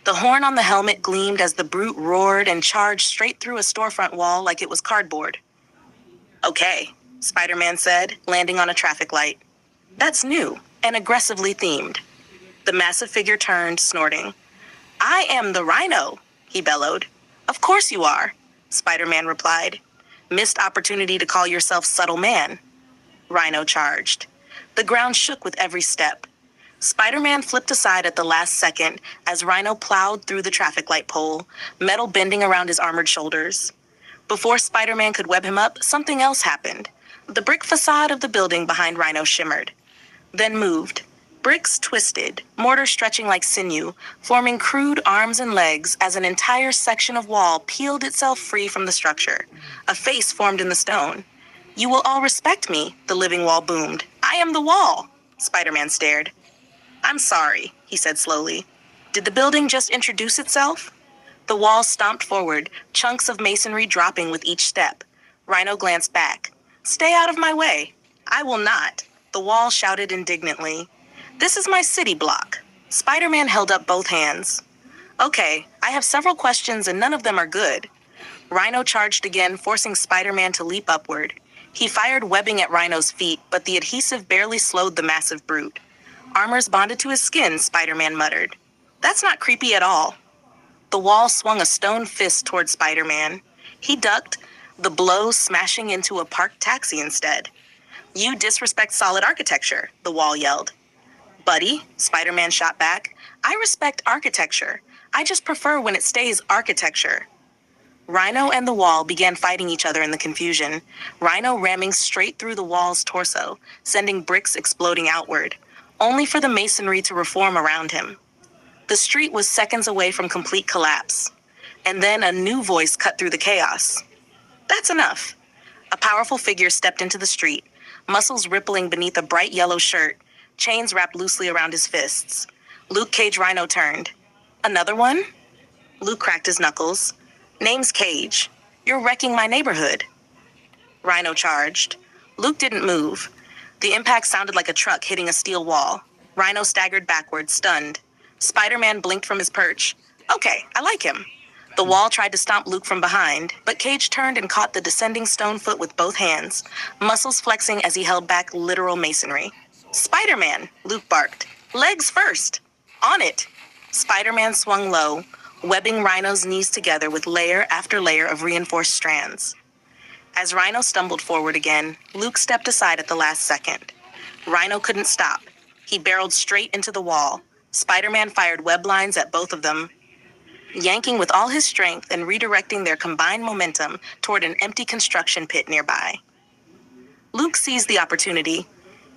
The horn on the helmet gleamed as the brute roared and charged straight through a storefront wall like it was cardboard. "Okay," Spider-Man said, landing on a traffic light. That's new and aggressively themed. The massive figure turned, snorting. I am the Rhino, he bellowed. Of course you are, Spider-Man replied. Missed opportunity to call yourself subtle man, Rhino charged. The ground shook with every step. Spider-Man flipped aside at the last second as Rhino plowed through the traffic light pole, metal bending around his armored shoulders. Before Spider-Man could web him up, something else happened. The brick facade of the building behind Rhino shimmered, then moved. Bricks twisted, mortar stretching like sinew, forming crude arms and legs as an entire section of wall peeled itself free from the structure. A face formed in the stone. You will all respect me, the living wall boomed. I am the wall, Spider-Man stared. I'm sorry, he said slowly. Did the building just introduce itself? The wall stomped forward, chunks of masonry dropping with each step. Rhino glanced back. Stay out of my way. I will not, the wall shouted indignantly. This is my city block. Spider-Man held up both hands. Okay, I have several questions and none of them are good. Rhino charged again, forcing Spider-Man to leap upward. He fired webbing at Rhino's feet, but the adhesive barely slowed the massive brute. Armor's bonded to his skin, Spider-Man muttered. That's not creepy at all. The wall swung a stone fist toward Spider-Man. He ducked, the blow smashing into a parked taxi instead. You disrespect solid architecture, the wall yelled. Buddy, Spider-Man shot back, I respect architecture. I just prefer when it stays architecture. Rhino and the wall began fighting each other in the confusion, Rhino ramming straight through the wall's torso, sending bricks exploding outward, only for the masonry to reform around him. The street was seconds away from complete collapse. And then a new voice cut through the chaos. That's enough. A powerful figure stepped into the street, muscles rippling beneath a bright yellow shirt, chains wrapped loosely around his fists. Luke Cage Rhino turned. Another one? Luke cracked his knuckles. Name's Cage. You're wrecking my neighborhood. Rhino charged. Luke didn't move. The impact sounded like a truck hitting a steel wall. Rhino staggered backward, stunned. Spider-Man blinked from his perch. Okay, I like him. The wall tried to stomp Luke from behind, but Cage turned and caught the descending stone foot with both hands, muscles flexing as he held back literal masonry. Spider-Man, Luke barked. Legs first. On it. Spider-Man swung low, webbing Rhino's knees together with layer after layer of reinforced strands. As Rhino stumbled forward again, Luke stepped aside at the last second. Rhino couldn't stop. He barreled straight into the wall. Spider-Man fired web lines at both of them, yanking with all his strength and redirecting their combined momentum toward an empty construction pit nearby. Luke seized the opportunity.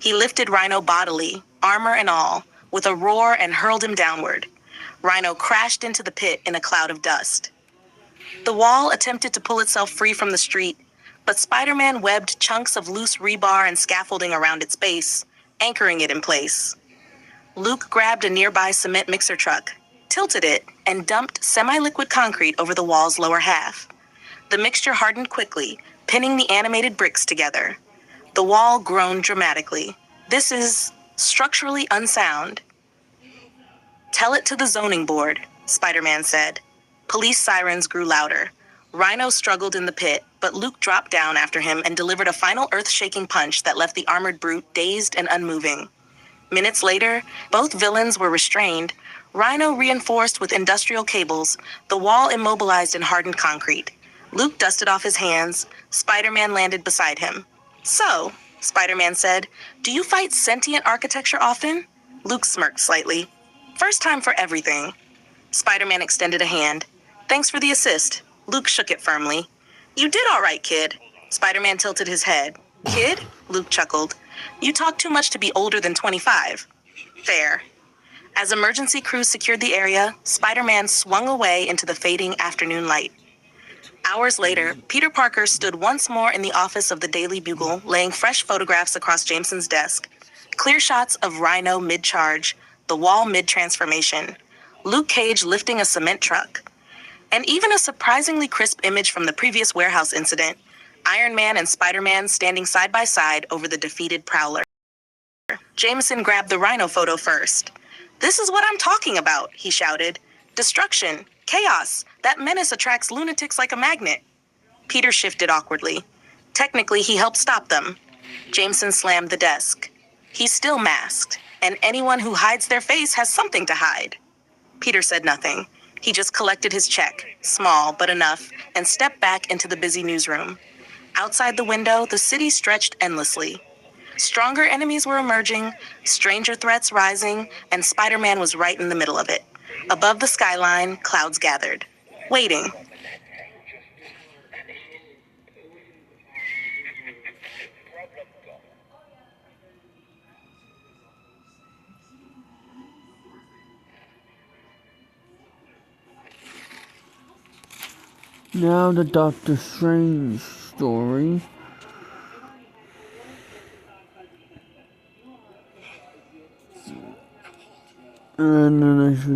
He lifted Rhino bodily, armor and all, with a roar and hurled him downward. Rhino crashed into the pit in a cloud of dust. The wall attempted to pull itself free from the street, but Spider-Man webbed chunks of loose rebar and scaffolding around its base, anchoring it in place. Luke grabbed a nearby cement mixer truck, tilted it, and dumped semi-liquid concrete over the wall's lower half. The mixture hardened quickly, pinning the animated bricks together. The wall groaned dramatically. This is structurally unsound. Tell it to the zoning board, Spider-Man said. Police sirens grew louder. Rhino struggled in the pit, but Luke dropped down after him and delivered a final earth-shaking punch that left the armored brute dazed and unmoving. Minutes later, both villains were restrained, Rhino reinforced with industrial cables, the wall immobilized in hardened concrete. Luke dusted off his hands. Spider-Man landed beside him. So, Spider-Man said, do you fight sentient architecture often? Luke smirked slightly. First time for everything. Spider-Man extended a hand. Thanks for the assist. Luke shook it firmly. You did all right, kid. Spider-Man tilted his head. Kid? Luke chuckled. You talk too much to be older than 25. Fair. As emergency crews secured the area, Spider-Man swung away into the fading afternoon light. Hours later, Peter Parker stood once more in the office of the Daily Bugle, laying fresh photographs across Jameson's desk. Clear shots of Rhino mid-charge, the wall mid-transformation, Luke Cage lifting a cement truck, and even a surprisingly crisp image from the previous warehouse incident, Iron Man and Spider-Man standing side by side over the defeated Prowler. Jameson grabbed the Rhino photo first. This is what I'm talking about, he shouted. Destruction, chaos, that menace attracts lunatics like a magnet. Peter shifted awkwardly. Technically, he helped stop them. Jameson slammed the desk. He's still masked, and anyone who hides their face has something to hide. Peter said nothing. He just collected his check, small but enough, and stepped back into the busy newsroom. Outside the window, the city stretched endlessly. Stronger enemies were emerging, stranger threats rising, and Spider-Man was right in the middle of it. Above the skyline, clouds gathered, waiting. Now the Doctor Strange story. And then I should